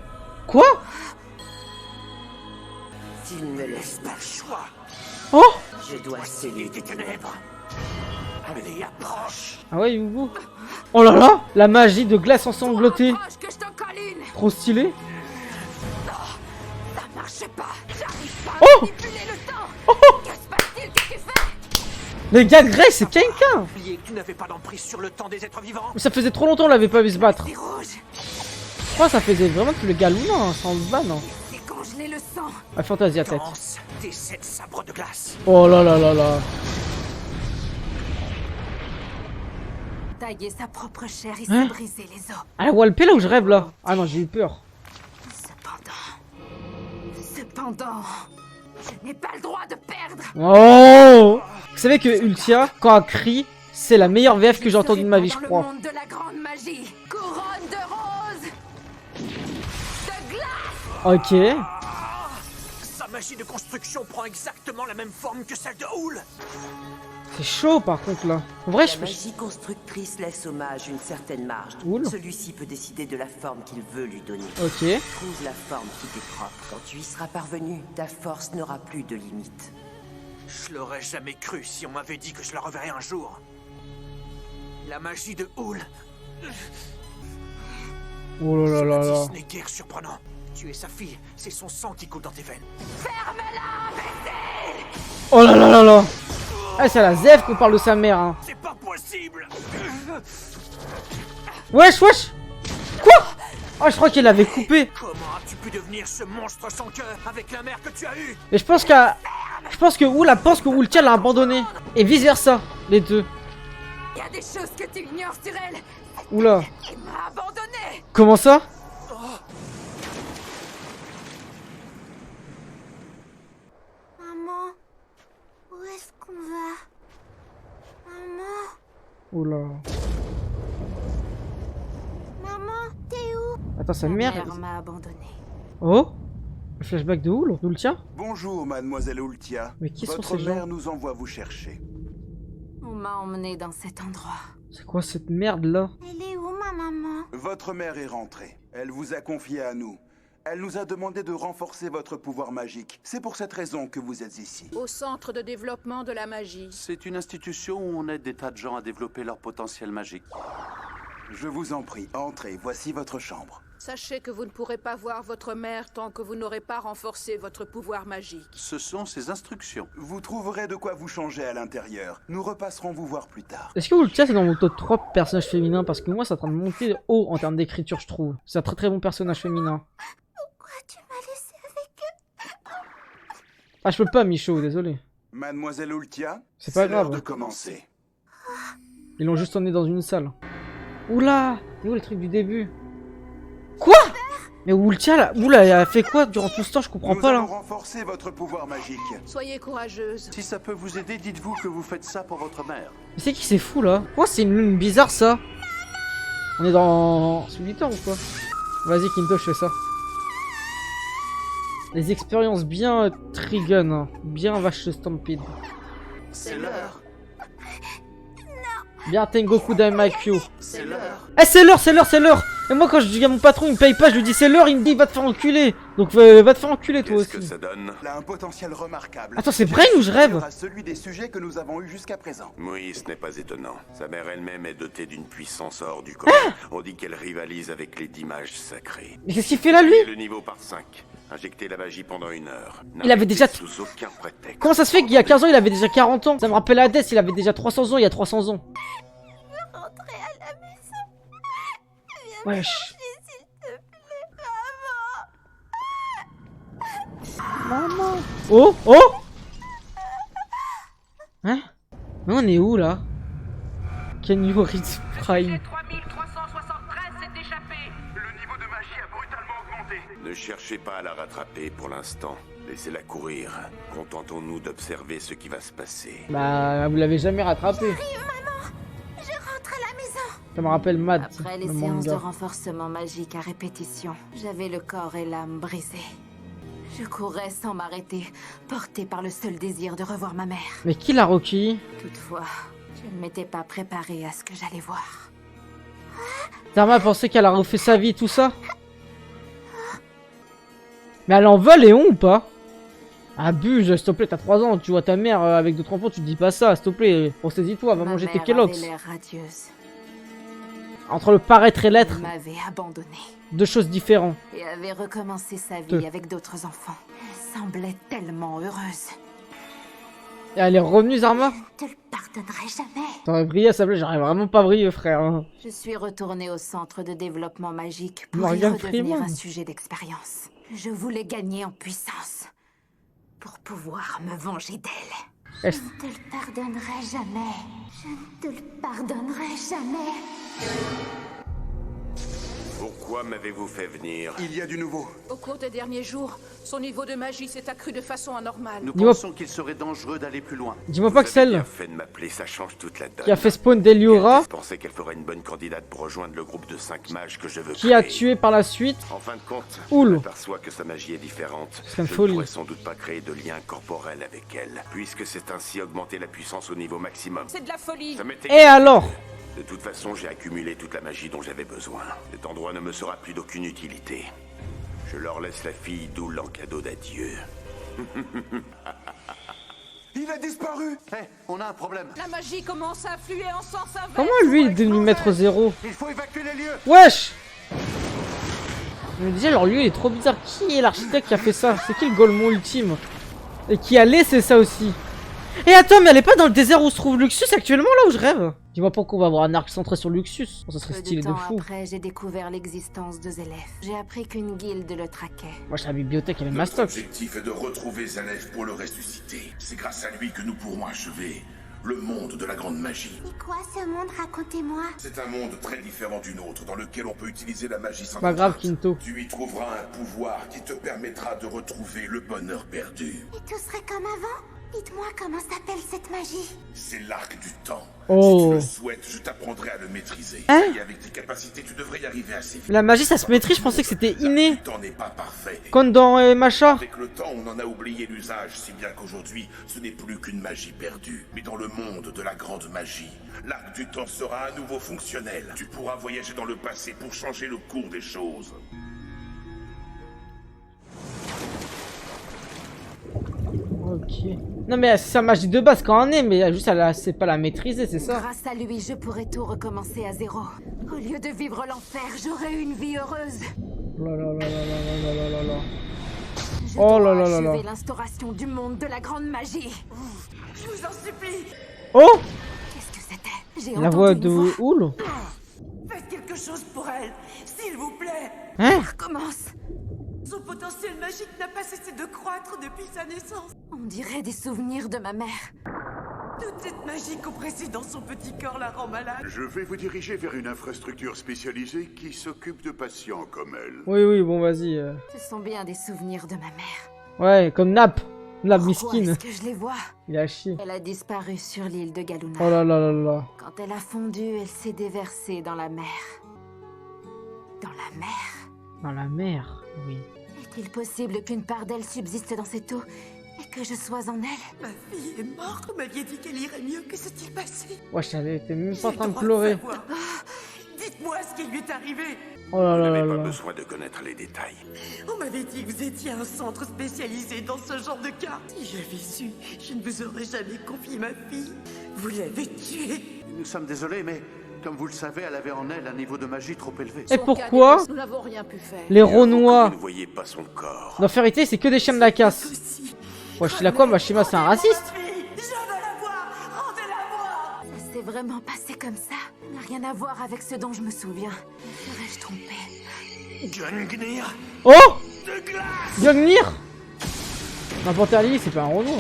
Quoi? Tu ne me laisses pas le choix. Oh! Je dois sceller tes ténèbres. Allez, approche. Ah ouais, Hugo. Oh là là! La magie de glace ensanglotée. Approche que je t'en colle une. Trop stylé. Ça marche pas. J'arrive pas à Oh! manipuler le temps. Oh! Que se passe-t-il? Que tu fais? Le gars Grey, c'est quelqu'un! Oubliez que tu n'avais pas d'emprise sur le temps des êtres vivants. Ça faisait trop longtemps qu'on l'avait pas vu se battre. C'est rouge. Je crois que ça faisait vraiment que le Galuna, hein, sans se ban. Hein. C'est congelé le sang. Ah, Fantasia tête. Danse tes 7 sabres de glace. Oh là là là là. Tailler sa propre chair et Hein? se briser les os. Ah, la Walpé là où je rêve là. Ah non, j'ai eu peur. Cependant, je n'ai pas le droit de perdre. Oh! Vous savez que Ultia, quand elle crie, c'est la meilleure VF que j'ai entendue de ma vie, je Dans le crois. monde de la grande magie, couronne de roses, de glace. Ok. Sa magie de construction prend exactement la même forme que celle de Houl. C'est chaud par contre là. En vrai, La je. magie constructrice laisse au mage une certaine marge. Oula. Celui-ci peut décider de la forme qu'il veut lui donner. Ok. Trouve la forme qui t'est propre. Quand tu y seras parvenu, ta force n'aura plus de limite. Je l'aurais jamais cru si on m'avait dit que je la reverrais un jour. La magie de Houl. Oh là là là là. Ce n'est guère surprenant. Tu es sa fille, c'est son sang qui coule dans tes veines. Ferme-la, imbécile. Oh là là là là. Ah, c'est à la Zef qu'on parle de sa mère. Hein. C'est pas possible. Wesh, wesh. Quoi? Oh, je crois qu'elle l'avait coupé. Comment as-tu pu devenir ce monstre sans cœur avec la mère que tu as eue? Mais je pense que Houl pense que Ultia l'a abandonné. Et vice versa, les deux. Il y a des choses que tu ignores sur elle. Oula. Il m'a abandonné. Comment ça? Maman, où est-ce qu'on va? Maman, Oula. maman, t'es où? Attends, sa Ma mère. mère m'a abandonné. Oh? Le flashback de Houl? D'Ultia? Bonjour, mademoiselle Ultia. Mais qui sont Votre ces mère gens? nous envoie vous chercher. On m'a emmené dans cet endroit. C'est quoi cette merde là? Elle est où, ma maman? Votre mère est rentrée. Elle vous a confié à nous. Elle nous a demandé de renforcer votre pouvoir magique. C'est pour cette raison que vous êtes ici. Au centre de développement de la magie. C'est une institution où on aide des tas de gens à développer leur potentiel magique. Je vous en prie, entrez. Voici votre chambre. Sachez que vous ne pourrez pas voir votre mère tant que vous n'aurez pas renforcé votre pouvoir magique. Ce sont ses instructions. Vous trouverez de quoi vous changer à l'intérieur. Nous repasserons vous voir plus tard. Est-ce que Ultia c'est dans mon top 3 personnages féminins? Parce que moi c'est en train de monter haut en termes d'écriture, je trouve. C'est un très très bon personnage féminin. Pourquoi tu m'as laissé avec eux? Ah, je peux pas, Michaud, désolé. Mademoiselle Ultia, C'est pas l'heure grave. de commencer. Ils l'ont juste emmené dans une salle. Oula! C'est où les trucs du début? Quoi? Mais Ultia, là, oula, elle a fait quoi durant tout ce temps? Je comprends Nous pas là. allons renforcer votre pouvoir magique. Soyez courageuse. Si ça peut vous aider, dites-vous que vous faites ça pour votre mère. Mais c'est qui c'est fou là? Quoi, c'est une lune bizarre ça? On est dans Solitaire ou quoi? Vas-y, Kinto, je fais ça. Les expériences bien Trigun, hein. Bien vache Stampede. C'est l'heure. Bien Tengoku Daimakyo. C'est l'heure. Eh, c'est l'heure, c'est l'heure, c'est l'heure! Et moi, quand je dis à mon patron, il me paye pas, je lui dis c'est l'heure, il me dit va te faire enculer. Donc, va te faire enculer toi Qu'est-ce que aussi. ça donne? Elle a un potentiel remarquable. Attends, c'est Brain ou je rêve? À celui des sujets que nous avons eus jusqu'à présent. Oui, ce n'est pas étonnant. Sa mère elle-même est dotée d'une puissance hors du commun. On dit qu'elle rivalise avec les 10 mages sacrés. Mais qu'est-ce qu'il fait là, lui? Le niveau par 5. Injecter la magie pendant 1 heure. Il avait déjà... Sous aucun prétexte. Comment ça se fait qu'il y a 15 ans, il avait déjà 40 ans? Ça me rappelle Hades, il avait déjà 300 ans il y a 300 ans. Rentrer à la maison. Viens Wesh. me chercher, s'il te plaît, maman. Maman. Oh, oh. Hein? Mais on est où là? Can you read Prime? 3373 s'est échappé. Le niveau de magie a brutalement augmenté. Ne cherchez pas à la rattraper pour l'instant. Laissez-la courir. Contentons-nous d'observer ce qui va se passer. Bah, vous l'avez jamais rattrapé. J'arrive, maman. Je rentre à la maison. Ça me rappelle Mad. Après les séances de renforcement magique à répétition, j'avais le corps et l'âme brisés. Je courais sans m'arrêter, porté par le seul désir de revoir ma mère. Mais qui l'a recueilli? Toutefois, je ne m'étais pas préparée à ce que j'allais voir. Dharma pensait qu'elle a refait sa vie, tout ça. Mais elle en veut Léon ou pas? Abuse, s'il te plaît, t'as 3 ans, tu vois ta mère avec d'autres enfants, tu te dis pas ça, s'il te plaît. Ressaisis-toi, va manger tes Kellogg's. Entre le paraître et l'être, m'avait abandonnée. Deux choses différentes. Et avait recommencé sa vie avec d'autres enfants. Elle semblait tellement heureuse. Et elle est revenue, Zarma? Je te le pardonnerai jamais. T'aurais brillé à sa place, j'aurais vraiment pas brillé, frère. Hein. Je suis retournée au centre de développement magique pour y redevenir un sujet d'expérience. Je voulais gagner en puissance pour pouvoir me venger d'elle. Je ne te le pardonnerai jamais. Je ne te le pardonnerai jamais. Pourquoi m'avez-vous fait venir? Il y a du nouveau. Au cours des derniers jours, son niveau de magie s'est accru de façon anormale. Nous pensons qu'il serait dangereux d'aller plus loin. Dis-moi pas que celle fait de m'appeler, ça change toute la donne. qui a fait spawn Deliora, Je pensais qu'elle ferait une bonne candidate pour rejoindre le groupe de 5 mages que je veux qui a tué par la suite. En fin de compte, Oul. je m'aperçois que sa magie est différente. C'est une Je folie. ne pourrais sans doute pas créer de lien corporel avec elle, puisque c'est ainsi augmenter la puissance au niveau maximum. C'est de la folie. Ça m'était- Et alors? De toute façon, j'ai accumulé toute la magie dont j'avais besoin. Cet endroit ne me sera plus d'aucune utilité. Je leur laisse la fille d'Oul en cadeau d'adieu. Il a disparu. On a un problème. La magie commence à affluer en sens inverse. Comment lui il est devenu maître zéro? Il faut évacuer les lieux. Wesh! Mais déjà leur lieu est trop bizarre. Qui est l'architecte qui a fait ça? C'est qui le Golemon ultime? Et qui a laissé ça aussi? Et attends, mais elle est pas dans le désert où se trouve Luxus actuellement, là où je rêve? Dis-moi pourquoi on va avoir un arc centré sur Luxus. Oh, ça serait stylé de fou. Après, j'ai découvert l'existence de Zélef. J'ai appris qu'une guilde le traquait. Moi, je suis à la bibliothèque, il y avait Notre Mastoc. objectif est de retrouver Zélef pour le ressusciter. C'est grâce à lui que nous pourrons achever le monde de la grande magie. C'est quoi ce monde? Racontez-moi. C'est un monde très différent du nôtre, dans lequel on peut utiliser la magie sans Pas grave, contrainte. Kinto. Tu y trouveras un pouvoir qui te permettra de retrouver le bonheur perdu. Et tout serait comme avant? Dites-moi comment s'appelle cette magie. C'est l'arc du temps. Oh. Si tu le souhaites, je t'apprendrai à le maîtriser. Hein? Et avec tes capacités, tu devrais y arriver assez vite. La magie, ça se maîtrise, je pensais que c'était inné. Le temps n'est pas parfait. Comme dans Macha. Avec le temps, on en a oublié l'usage, si bien qu'aujourd'hui, ce n'est plus qu'une magie perdue. Mais dans le monde de la grande magie, l'arc du temps sera à nouveau fonctionnel. Tu pourras voyager dans le passé pour changer le cours des choses. Ok. Non mais c'est sa magie de base quand on est, mais juste elle sait pas la maîtriser, c'est ça? Grâce à lui, je pourrais tout recommencer à zéro. Au lieu de vivre l'enfer, j'aurais une vie heureuse. Oh là là là là là là là là. Je Oh dois là là là là. achever l'instauration du monde de la grande magie. Je vous en supplie. Oh! Qu'est-ce que c'était? J'ai La entendu voix une de voix. Oul? Faites quelque chose pour elle, s'il vous plaît. Hein? Recommence. Son potentiel magique n'a pas cessé de croître depuis sa naissance. On dirait des souvenirs de ma mère. Toute cette magie compressée dans son petit corps la rend malade. Je vais vous diriger vers une infrastructure spécialisée qui s'occupe de patients comme elle. Oui, oui, bon, vas-y. Ce sont bien des souvenirs de ma mère. Ouais, comme Nap. Nap Pourquoi miskin. est-ce que je les vois? Il a chié. Elle a disparu sur l'île de Galuna. Oh là là là là. Quand elle a fondu, elle s'est déversée dans la mer. Dans la mer? Dans la mer, oui. Est-il possible qu'une part d'elle subsiste dans cette eau et que je sois en elle? Ma fille est morte. Vous m'aviez dit qu'elle irait mieux. Que s'est-il passé? Wesh, elle était même pas en train de J'ai le droit pleurer. savoir. Dites-moi ce qui lui est arrivé. Oh là Vous là là n'avez pas là. besoin de connaître les détails. On m'avait dit que vous étiez un centre spécialisé dans ce genre de cas. Si j'avais su, je ne vous aurais jamais confié ma fille. Vous l'avez tuée. Nous sommes désolés, mais comme vous le savez, elle avait en elle un niveau de magie trop élevé. Et pourquoi Nous n'avons rien pu faire. les Renois Vous ne voyez pas son corps. dans Fairy Tail, c'est que des chiens de la casse. Wesh, la quoi, Mashima, c'est un raciste? Ça s'est vraiment passé comme ça? N'a rien à voir avec ce dont je me souviens. Serais-je trompée? Gungnir. Oh! Gungnir! N'importe Ali, c'est pas un Renoir.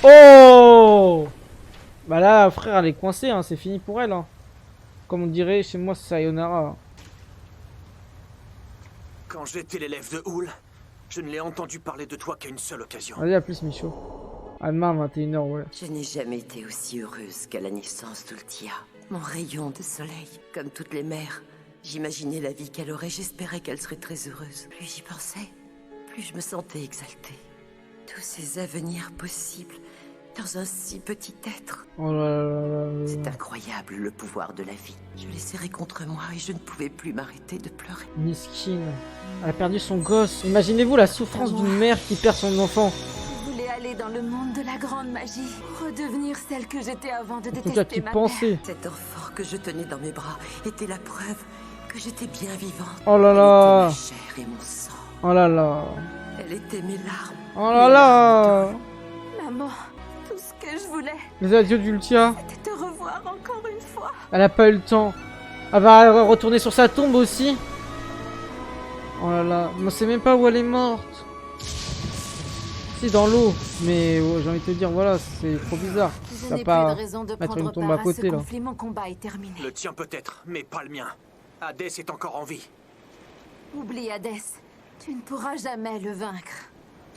Oh! Bah là, frère, elle est coincée, hein, c'est fini pour elle. Hein. Comme on dirait chez moi, c'est Sayonara. Quand j'étais l'élève de Oul, je ne l'ai entendu parler de toi qu'à une seule occasion. Allez, à plus, Micho. À demain, 21h, ouais. Je n'ai jamais été aussi heureuse qu'à la naissance d'Ultia. Mon rayon de soleil, comme toutes les mères. J'imaginais la vie qu'elle aurait, j'espérais qu'elle serait très heureuse. Plus j'y pensais, plus je me sentais exaltée. Tous ces avenirs possibles dans un si petit être. Oh là là là là. C'est incroyable le pouvoir de la vie. Je l'ai serré contre moi et je ne pouvais plus m'arrêter de pleurer. Miskin. Elle a perdu son gosse. Imaginez-vous la souffrance d'une mère qui perd son enfant. Je voulais aller dans le monde de la grande magie, redevenir celle que j'étais avant de En tout cas, détester qui ma pensait. mère. Cet enfant que je tenais dans mes bras était la preuve que j'étais bien vivante. Oh là là. Elle était ma chair et mon sang. Oh là là. Elle était mes larmes. Oh là là. Maman, tout ce que je voulais, Les adieux d'Ultia. c'était te revoir encore une fois. Elle a pas eu le temps. Elle va retourner sur sa tombe aussi. Oh là là. On sait même pas où elle est morte. Si, dans l'eau. Mais ouais, j'ai envie de te dire, voilà, c'est trop bizarre. Je Ça n'ai pas plus de raison de mettre prendre une tombe part à côté ce là. conflit, mon combat est terminé. Le tien peut-être, mais pas le mien. Hadès est encore en vie. Oublie Hadès, tu ne pourras jamais le vaincre.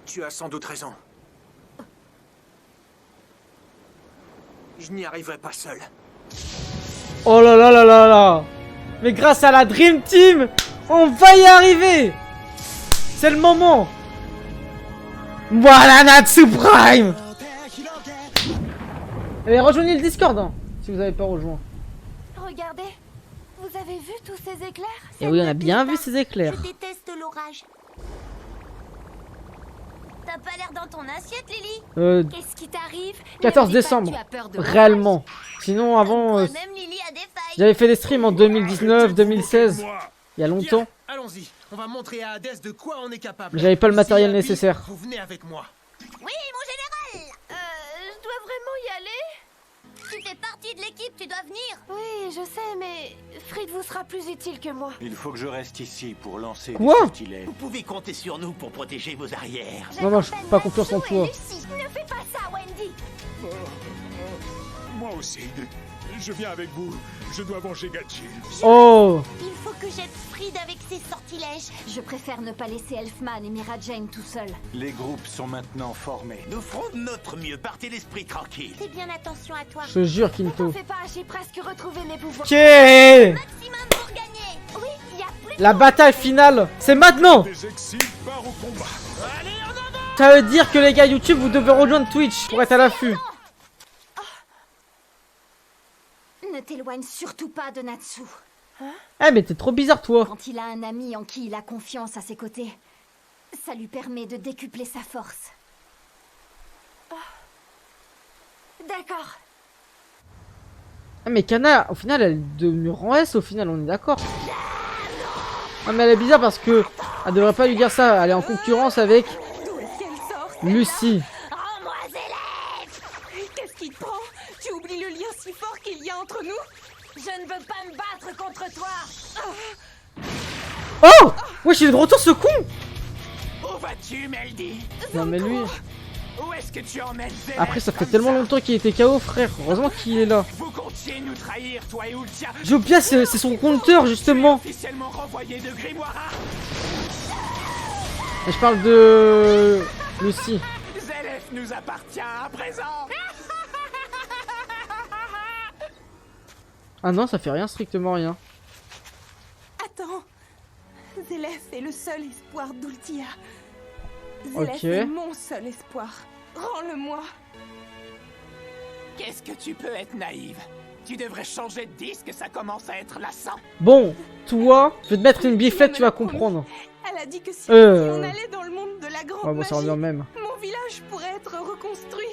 Tu as sans doute raison. Je n'y arriverai pas seul. Oh là là là là là. Mais grâce à la Dream Team, on va y arriver. C'est le moment. Voilà Natsu Prime. Et rejoignez le Discord hein, si vous n'avez pas rejoint. Regardez, vous avez vu tous ces éclairs? Et oui, on a bien vu ces éclairs. Je déteste l'orage. T'as pas l'air dans ton assiette, Lily. Qu'est-ce qui t'arrive? 14 Ne me dis pas que décembre, tu as peur de l'orage. réellement. Sinon avant, Même Lily a des failles. j'avais fait des streams en 2019, 2016, il y a longtemps. Allons-y, on va montrer à Hadès de quoi on est capable. J'avais pas le matériel S'il y a nécessaire. pire, vous venez avec moi. Oui, mon général. Je dois vraiment y aller? Tu fais partie de l'équipe, tu dois venir. Oui, je sais, mais Fried vous sera plus utile que moi. Il faut que je reste ici pour lancer Quoi des sortilèges. Vous pouvez compter sur nous pour protéger vos arrières. Non, non, je fais pas confiance en toi. Ne fais pas ça, Wendy. Moi aussi. Je viens avec vous. Je dois venger Gatchil. Oh. Il faut que j'aide Fried avec ses sortilèges. Je préfère ne pas laisser Elfman et Mira Jane tout seuls. Les groupes sont maintenant formés. Nous ferons de notre mieux. Partez l'esprit tranquille. Fais bien attention à toi. Je te jure, Kinto. T'en fais pas, j'ai presque retrouvé mes pouvoirs. Ok. Maximum pour gagner. Oui, il y a plus. La bataille finale, c'est maintenant. Des exils part au combat. Ça veut dire que les gars YouTube, vous devez rejoindre Twitch pour être à l'affût. Ne t'éloigne surtout pas de Natsu. Eh mais t'es trop bizarre toi. Quand il a un ami en qui il a confiance à ses côtés, ça lui permet de décupler sa force. D'accord. Ah mais Kana, au final, elle est devenue rang S, au final, on est d'accord. Ah mais elle est bizarre parce que elle devrait pas lui dire ça, elle est en concurrence avec Lucie. Rends-moi Zélève. Qu'est-ce qui te prend? Tu oublies le lien si fort qu'il y a entre nous? Je ne veux pas me battre contre toi. Oh. Wesh, il est de retour ce con. Où vas-tu, Meldy? Non mais lui... Où est-ce que tu emmènes Zélève? Après ça fait tellement longtemps qu'il était KO frère, heureusement qu'il est là. Vous comptiez nous trahir, toi et Ultia. Jopia c'est son compteur justement. Officiellement renvoyé de Grimoire. Et je parle de... Lucie. Zélève nous appartient à présent. Ah non, ça fait rien, strictement rien. Attends. Zélève est le seul espoir d'Ultia. Ok. Zélève est mon seul espoir. Rends-le-moi. Qu'est-ce que tu peux être naïve? Tu devrais changer de disque, ça commence à être lassant. Bon, toi, je vais te mettre une biflette, tu vas comprendre. Elle a dit que si on allait dans le monde de la grande Ouais, bon, ça revient même. mon village pourrait être reconstruit.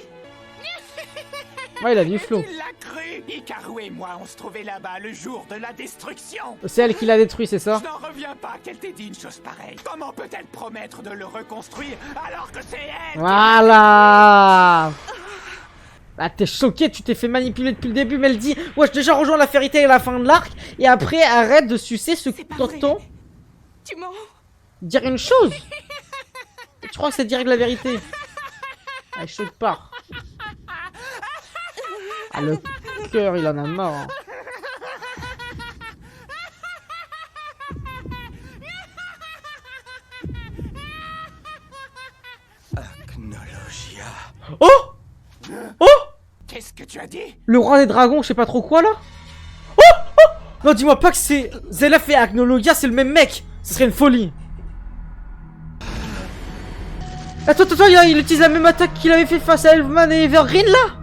Ouais, il a du flow. Tu l'as cru? Ikaru et moi, on se trouvait là-bas le jour de la destruction. C'est elle qui l'a détruit, c'est ça? Je n'en reviens pas qu'elle t'ait dit une chose pareille. Comment peut-elle promettre de le reconstruire alors que c'est elle? Voilà. Ah, t'es choqué, tu t'es fait manipuler depuis le début, mais elle dit ouais, j'ai déjà rejoint la Fairy Tail à la fin de l'arc, et après arrête de sucer ce que t'entends. Tu mens. Dire une chose. Tu crois que c'est dire la vérité? Ah, je saute pas. Ah, le cœur, il en a marre. Hein. Acnologia. Oh! tu as dit? Le roi des dragons, je sais pas trop quoi là. Oh, oh non, dis-moi pas que c'est Zelaf et Agnologia, c'est le même mec. Ce serait une folie. Attends, il utilise la même attaque qu'il avait fait face à Elfman et Evergreen là.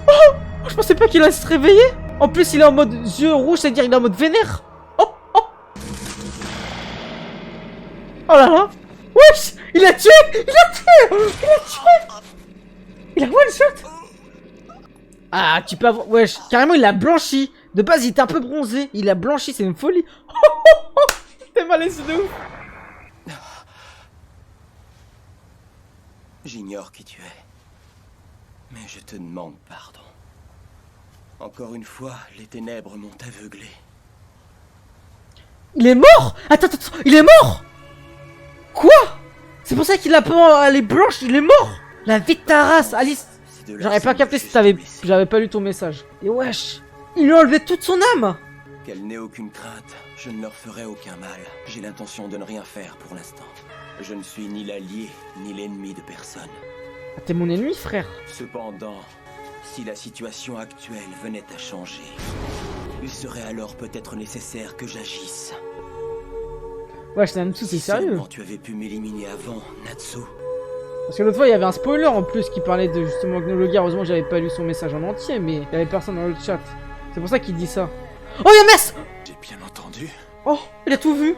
Oh, je pensais pas qu'il allait se réveiller. En plus, il est en mode yeux rouges, c'est-à-dire il est en mode vénère. Oh, oh. Oh là là. Wesh, il a tué. Il a one shot. Ah, tu peux avoir... Wesh, carrément, il a blanchi. De base, il était un peu bronzé. Il a blanchi, c'est une folie. T'es malaise de ouf. J'ignore qui tu es. Mais je te demande pardon. Encore une fois, les ténèbres m'ont aveuglé. Il est mort. Attends, il est mort. Quoi? C'est pour ça qu'il a pas... Elle est blanche, il est mort. La vie de ta race, Alice. J'aurais pas capté si j'avais pas lu ton message. Et wesh, il lui a enlevé toute son âme. Qu'elle n'ait aucune crainte, je ne leur ferai aucun mal. J'ai l'intention de ne rien faire pour l'instant. Je ne suis ni l'allié, ni l'ennemi de personne. Ah, t'es mon ennemi, frère. Cependant, si la situation actuelle venait à changer, il serait alors peut-être nécessaire que j'agisse. Wesh, Natsu, c'est sérieux. Seulement tu avais pu m'éliminer avant, Natsu. Parce que l'autre fois, il y avait un spoiler en plus qui parlait de justement Agnologia. Heureusement, j'avais pas lu son message en entier, mais il y avait personne dans le chat. C'est pour ça qu'il dit ça. Oh, Yames! J'ai bien entendu. Oh, il a tout vu.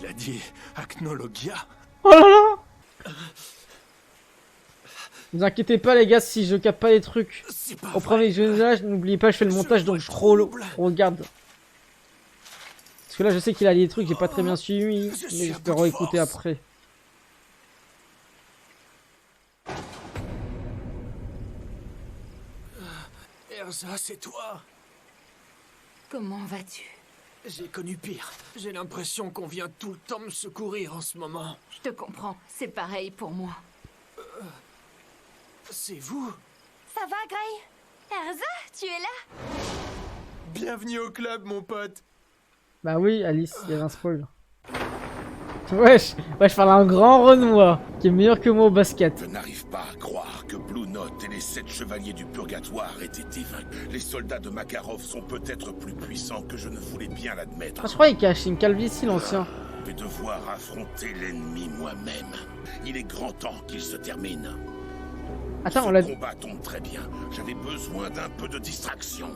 Il a dit Agnologia. Oh là là! Ne vous inquiétez pas, les gars, si je capte pas les trucs au premier visionnage, n'oubliez pas, je fais le montage donc je regarde. Parce que là, je sais qu'il a des trucs, j'ai pas très bien suivi, mais je peux réécouter après. Erza, c'est toi? Comment vas-tu? J'ai connu pire. J'ai l'impression qu'on vient tout le temps me secourir en ce moment. Je te comprends, c'est pareil pour moi. C'est vous? Ça va, Gray? Erza, tu es là? Bienvenue au club, mon pote. Bah oui, Alice, il y avait un spoil. Wesh, je parle à un grand Renoir qui est meilleur que moi au basket. Je n'arrive pas à croire que Blue Note et les 7 chevaliers du purgatoire aient été vaincus. Les soldats de Makarov sont peut-être plus puissants que je ne voulais bien l'admettre. Ah, je crois qu'il cache une calvitie, l'ancien. Je vais devoir affronter l'ennemi moi-même. Il est grand temps qu'il se termine. Attends, on l'a... Ce combat tombe très bien. J'avais besoin d'un peu de distraction.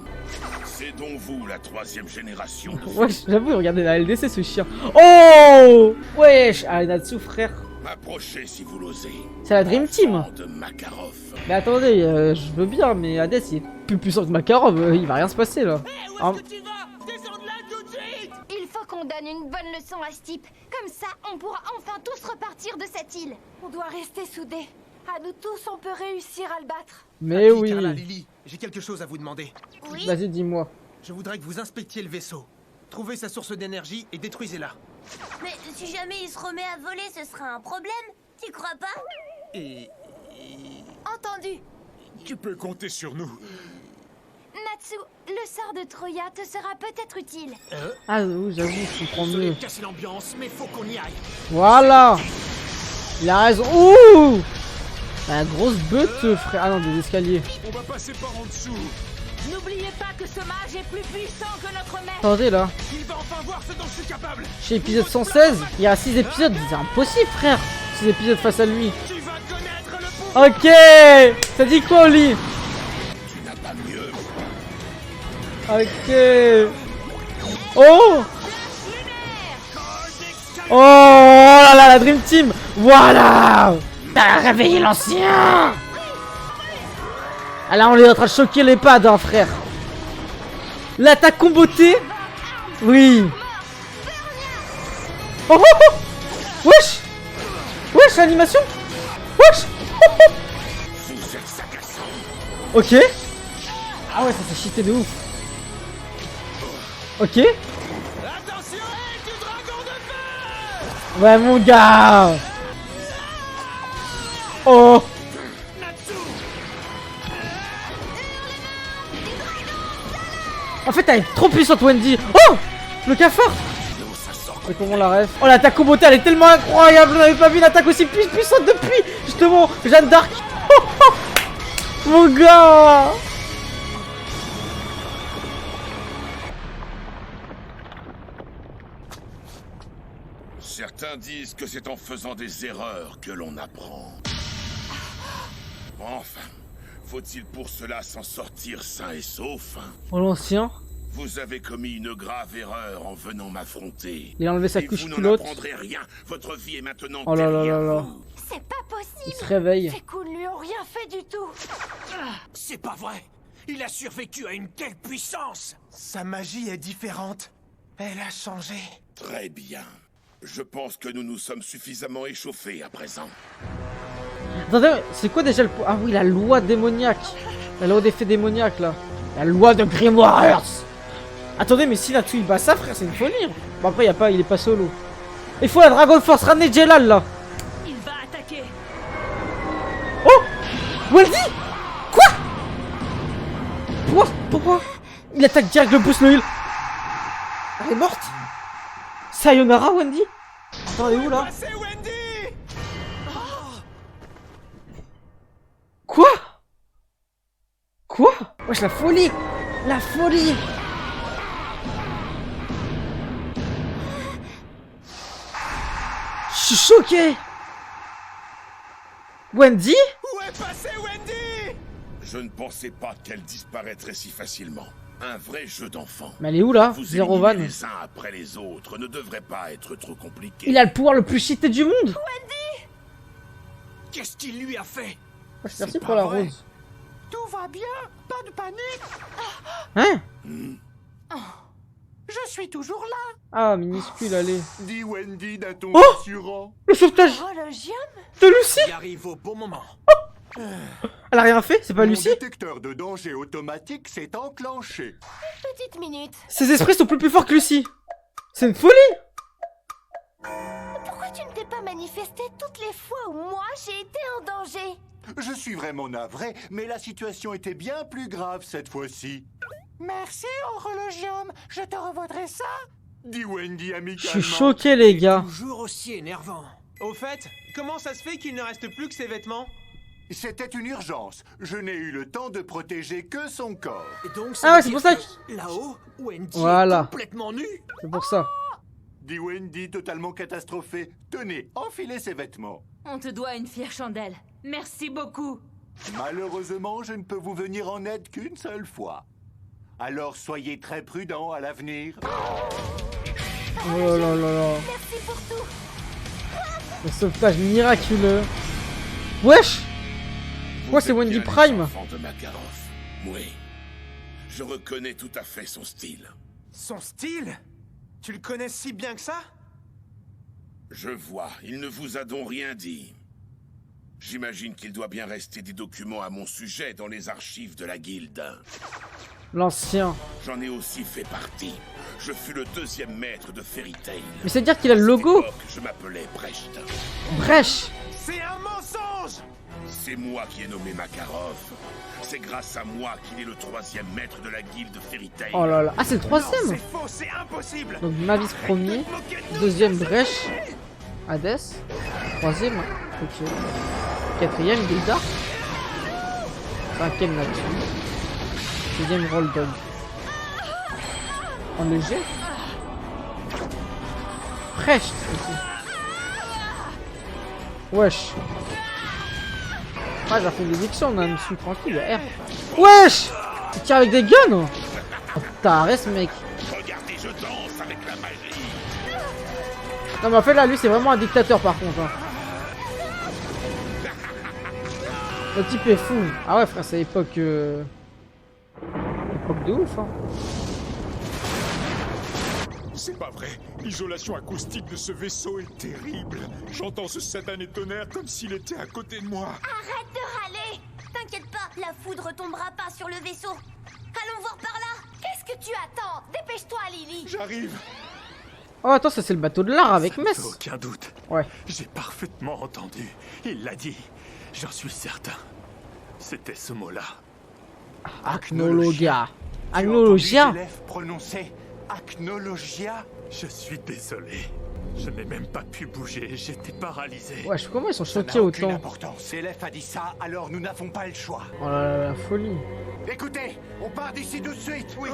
C'est donc vous, la 3e génération de... Wesh, j'avoue, regardez la LDC, ce chien. Oh! Wesh, ah, Natsu, frère. Approchez si vous l'osez. C'est la Dream Team. De Makarov. Mais attendez, je veux bien, mais Hades, il est plus puissant que Makarov. Il va rien se passer, là. Il faut qu'on donne une bonne leçon à ce type. Comme ça, on pourra enfin tous repartir de cette île. On doit rester soudés. À nous tous, on peut réussir à le battre. Mais oui. Carla, Lily, j'ai quelque chose à vous demander. Oui. Vas-y, dis-moi. Je voudrais que vous inspectiez le vaisseau. Trouvez sa source d'énergie et détruisez-la. Mais si jamais il se remet à voler, ce sera un problème. Tu crois pas? Entendu. Tu peux compter sur nous. Natsu, le sort de Troya te sera peut-être utile. Ah oui, j'avoue, je comprends mieux. Casser l'ambiance, mais faut qu'on y aille. Voilà. Il a raison. Ouh! La grosse beute, frère. Ah non, des escaliers. On va passer par en dessous. N'oubliez pas que ce mage est plus puissant que notre maître. Attendez là. Il va enfin voir ce dont je suis capable. Chez épisode 116, il y a 6 épisodes. C'est impossible, frère. 6 épisodes face à lui. Tu vas connaître le Ok. Ça dit quoi, Oli? Tu n'as pas mieux. Ok. Oh. Oh là là, la Dream Team. Voilà. T'as réveillé l'ancien. Ah là, on est en train de choquer les pads, hein, frère. L'attaque comboté. Oui. Oh, oh, oh. Wesh. Wesh, l'animation. Wesh. Ok. Ah ouais, ça s'est cheaté de ouf. Ok. Ouais, mon gars. Oh. En fait, elle est trop puissante, Wendy. Oh, le cafard. Et comment la ref? Oh, l'attaque au beauté, elle est tellement incroyable. On n'avait pas vu une attaque aussi puissante depuis, justement, Jeanne d'Arc. Oh, oh. Mon gars. Certains disent que c'est en faisant des erreurs que l'on apprend. Enfin, faut-il pour cela s'en sortir sain et sauf? Oh l'ancien. Vous avez commis une grave erreur en venant m'affronter. Il a enlevé sa Et couche vous n'en culotte. apprendrez rien. Votre vie est maintenant Oh là là derrière là là. vous. C'est pas possible. Il se réveille. Ces coups ne lui ont rien fait du tout. C'est pas vrai. Il a survécu à une telle puissance. Sa magie est différente. Elle a changé. Très bien. Je pense que nous nous sommes suffisamment échauffés à présent. Attendez, c'est quoi déjà le... Ah oui, la loi démoniaque. La loi des faits démoniaques, là. La loi de Grimoires. Attendez, mais si Natsu il bat ça, frère, c'est une folie. Bon, après, il est pas solo. Il faut la Dragon Force, ramenez Jelal, là. Il va attaquer. Oh, Wendy. Quoi? Pourquoi il attaque direct le boost le heal. Elle est morte. Sayonara, Wendy. Attends, elle est où, là? Quoi? Quoi? Wesh, la folie. La folie. Je suis choqué. Wendy? Où est passée Wendy? Je ne pensais pas qu'elle disparaîtrait si facilement. Un vrai jeu d'enfant. Mais elle est où là? Vous Zero éliminer van. les uns après les autres ne devrait pas être trop compliqué. Il a le pouvoir le plus cheaté du monde. Wendy! Qu'est-ce qu'il lui a fait? Wesh, merci pour la rose. Tout va bien, pas de panique. Hein? Je suis toujours là. Ah, minuscule, allez. Dit Wendy d'un ton Oh, rassurant. le sauvetage de Lucie. Il arrive au bon moment. Elle a rien fait, c'est pas Lucie? Mon détecteur de danger automatique s'est enclenché. Petite minute. Ses esprits sont plus forts que Lucie. C'est une folie. Pourquoi tu ne t'es pas manifesté toutes les fois où moi j'ai été en danger? Je suis vraiment navré, mais la situation était bien plus grave cette fois-ci. Merci, Horologium. Je te revaudrai ça. Dit Wendy Je amicalement. suis choqué, les gars. Toujours aussi énervant. Au fait, comment ça se fait qu'il ne reste plus que ses vêtements? C'était une urgence. Je n'ai eu le temps de protéger que son corps. Et donc, Ah ouais, c'est pour ça que... là-haut, Wendy Voilà. est complètement nue. C'est pour ça. Dit Wendy totalement catastrophée. Tenez, enfilez ses vêtements. On te doit une fière chandelle. Merci beaucoup. Malheureusement, je ne peux vous venir en aide qu'une seule fois. Alors soyez très prudents à l'avenir. Oh là là là. Merci pour tout. Le sauvetage miraculeux. Wesh. Quoi, c'est Wendy Prime? Enfant de Makarov. Oui. Je reconnais tout à fait son style. Son style? Tu le connais si bien que ça? Je vois, il ne vous a donc rien dit. J'imagine qu'il doit bien rester des documents à mon sujet dans les archives de la guilde. L'ancien. J'en ai aussi fait partie. Je fus le deuxième maître de Fairy Tail. Mais c'est dire qu'il a le logo. Je m'appelais Brecht. Brèche. C'est un mensonge! C'est moi qui ai nommé Makarov. C'est grâce à moi qu'il est le troisième maître de la guilde Fairy Tail. Oh là là. Ah, c'est le Non, troisième. c'est faux, c'est impossible! Donc Mavis premier. Deuxième Brèche. Hades. Troisième. Ok. Quatrième Gildar. Cinquième Natsu. Sixième Roll Dog. En léger. Precht aussi. Wesh. Ah, j'ai fait des dictions, on a une sous tranquille, R. Wesh. Tu tires avec des guns. Oh, taré ce mec. Regardez, je danse avec la magie. Non mais en fait là, lui c'est vraiment un dictateur par contre. Hein. Le type est fou. Ah ouais frère, c'est époque... époque de ouf hein. C'est pas vrai. L'isolation acoustique de ce vaisseau est terrible. J'entends ce satané tonnerre comme s'il était à côté de moi. Arrête de râler. T'inquiète pas, la foudre tombera pas sur le vaisseau. Allons voir par là. Qu'est-ce que tu attends? Dépêche-toi, Lily. J'arrive. Oh attends, ça c'est le bateau de l'art avec Mess. Aucun doute. Ouais. J'ai parfaitement entendu. Il l'a dit. J'en suis certain. C'était ce mot-là. Acnologia. Acnologia. Prononcer Acnologia. Je suis désolé. Je n'ai même pas pu bouger. J'étais paralysé. Ouais, je sais comment ils sont Ça choqués n'a aucune autant. importance. Elef a dit ça, alors nous n'avons pas le choix. Oh là là, la folie. Écoutez, on part d'ici de suite. Oui.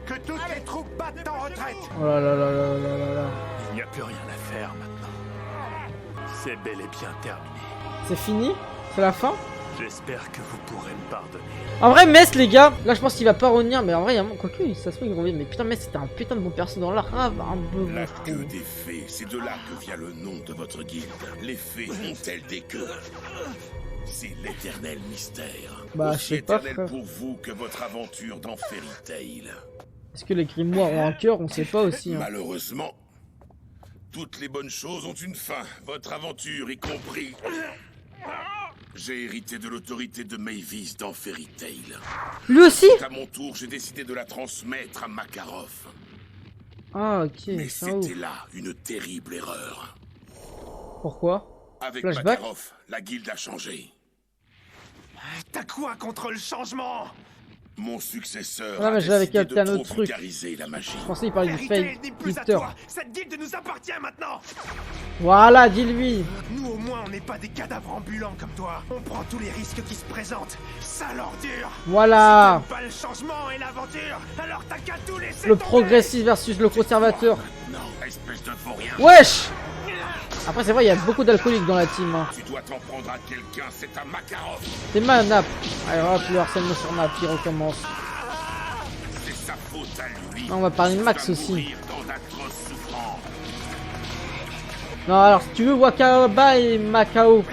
Que toutes les troupes battent en retraite. Oh là là là là là là là. Il n'y a plus rien à faire maintenant. C'est bel et bien terminé. C'est fini? C'est la fin? J'espère que vous pourrez me pardonner. En vrai, Metz, les gars, là je pense qu'il va pas revenir, mais en vrai, quoique, ça se trouve, il revient. Mais putain, Metz, c'était un putain de bon perso dans l'art. Ah, bah, un peu. La queue des fées, c'est de là que vient le nom de votre guilde. Les fées ont-elles des queues? C'est l'éternel mystère. Bah, je Aussi sais pas, éternel frère. pour vous que votre aventure dans Fairy Tail. Est-ce que les grimoires ont un cœur? On sait pas aussi. Hein. Malheureusement, toutes les bonnes choses ont une fin. Votre aventure y compris. J'ai hérité de l'autorité de Mavis dans Fairy Tail. Lui aussi? À mon tour, j'ai décidé de la transmettre à Makarov. Ah, ok. Mais c'est ouf. c'était là une terrible erreur. Pourquoi? Avec Flashback? Makarov, la guilde a changé. T'as quoi contre le changement? Mon successeur Ouais, mais a j'avais décidé capté de un trop autre truc. vulgariser la magie. Je pensais qu'il parlait du Fairy Tail fake n'est plus à Twitter. toi. Cette guilde nous appartient maintenant. Voilà, dis-lui. Nous au moins on n'est pas des cadavres ambulants comme toi. On prend tous les risques qui se présentent. Sale ordure. Voilà. Si t'aimes pas le changement et l'aventure, alors t'as qu'à tout laisser Le tomber. progressiste versus le conservateur. Non, espèce de vaurien. Wesh. Après, c'est vrai, il y a beaucoup d'alcooliques dans la team. Hein. Tu dois t'en prendre à quelqu'un, c'est à Makarov. C'est ma nappe. Allez, hop, le harcèlement sur nappe, il recommence. C'est sa faute à lui. On va parler de Max Tu vas aussi. mourir dans d'atroces souffrances. Non, alors, si tu veux, Wakaba et Macao.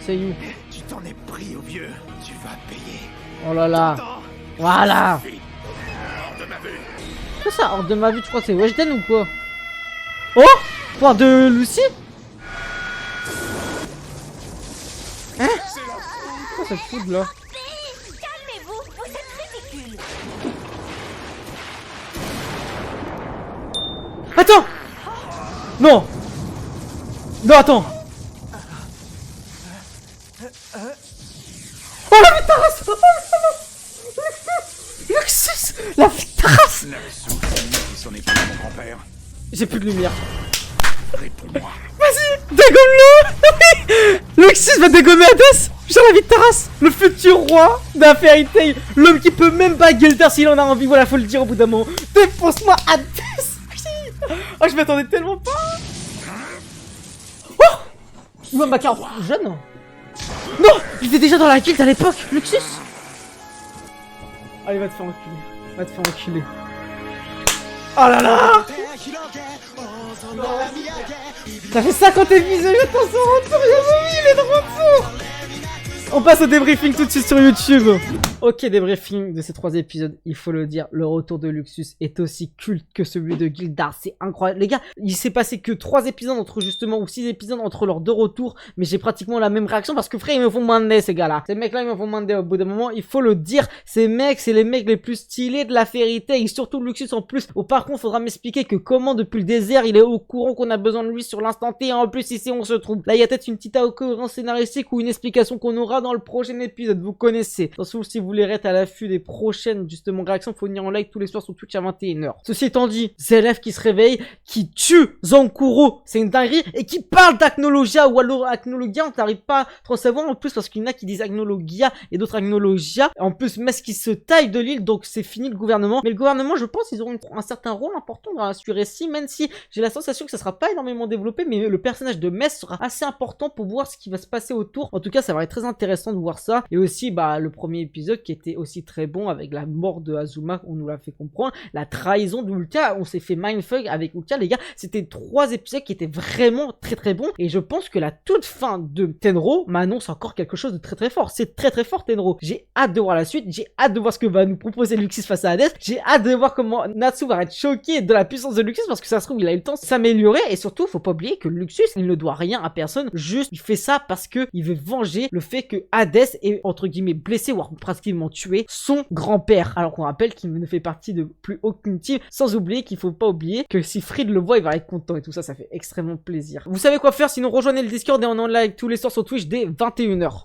C'est you. Tu t'en es pris au vieux. Tu vas payer. Oh là là. Voilà. Hors de ma vue. C'est ça, hors de ma vue, tu crois que c'est Weshden ou quoi? Oh, point de Lucie. Hein? Quoi cette foudre là? Calmez-vous, vous êtes ridicule. Attends. Non. Non, attends. Oh la vie de ta race. Oh non. Luxus. La vie de ta race. J'ai plus de lumière. Vas-y, dégomme-le. Luxus va dégommer Hades. J'ai la vie de ta race. Le futur roi d'un Fairy Tail. L'homme qui peut même pas Gilder s'il en a envie. Voilà, faut le dire au bout d'un moment. Défonce-moi Hades. Oh, je m'attendais tellement pas. Oh, non, Makarov, jeune. Non, il était déjà dans la guilde à l'époque, Luxus. Allez, va te faire enculer. Va te faire enculer. Oh là là. Ça fait 50 épisodes, attends, son retour, il est de retour. On passe au débriefing tout de suite sur YouTube. Ok, débriefing de ces 3 épisodes, il faut le dire, le retour de Luxus est aussi culte que celui de Gildar, c'est incroyable. Les gars, il s'est passé que 3 épisodes entre justement, ou 6 épisodes entre leurs 2 retours, mais j'ai pratiquement la même réaction parce que frère, ils me font moins de nez ces gars-là. Ces mecs-là, ils me font moins de nez au bout d'un moment, il faut le dire, ces mecs, c'est les mecs les plus stylés de la Fairy Tail, surtout Luxus en plus. Par contre, faudra m'expliquer que comment depuis le désert, il est au courant qu'on a besoin de lui sur l'instant T, et en plus ici on se trompe. Là, il y a peut-être une petite incohérence scénaristique ou une explication qu'on aura dans le prochain épisode, vous connaissez. Attention, si vous voulez être à l'affût des prochaines justement réactions, faut venir en live tous les soirs sur Twitch à 21 h. Ceci étant dit, Zelef qui se réveille, qui tue Zankuro, c'est une dinguerie, et qui parle d'Acnologia ou alors Acnologia, on n'arrive pas trop à savoir en plus parce qu'il y en a qui disent Agnologia et d'autres Agnologia. En plus, Metz qui se taille de l'île, donc c'est fini le gouvernement. Mais le gouvernement, je pense, ils auront un certain rôle important dans ce récit, même si j'ai la sensation que ça sera pas énormément développé, mais le personnage de Metz sera assez important pour voir ce qui va se passer autour. En tout cas, ça va être très intéressant de voir ça. Et aussi, bah, le premier épisode qui était aussi très bon avec la mort de Azuma, on nous l'a fait comprendre, la trahison d'Ultia, on s'est fait mindfuck avec Ultia, les gars. C'était 3 épisodes qui étaient vraiment très très bons. Et je pense que la toute fin de Tenro m'annonce encore quelque chose de très très fort. C'est très très fort Tenro. J'ai hâte de voir la suite. J'ai hâte de voir ce que va nous proposer Luxus face à Hades. J'ai hâte de voir comment Natsu va être choqué de la puissance de Luxus parce que ça se trouve il a eu le temps de s'améliorer. Et surtout, faut pas oublier que Luxus, il ne doit rien à personne. Juste, il fait ça parce que il veut venger le fait que Hades est entre guillemets blessé voire pratiquement tué son grand-père. Alors qu'on rappelle qu'il ne fait partie de plus aucune team. Sans oublier qu'il faut pas oublier que si Fried le voit, il va être content et tout ça, ça fait extrêmement plaisir. Vous savez quoi faire, sinon rejoignez le Discord et on est en live tous les soirs sur Twitch dès 21 h.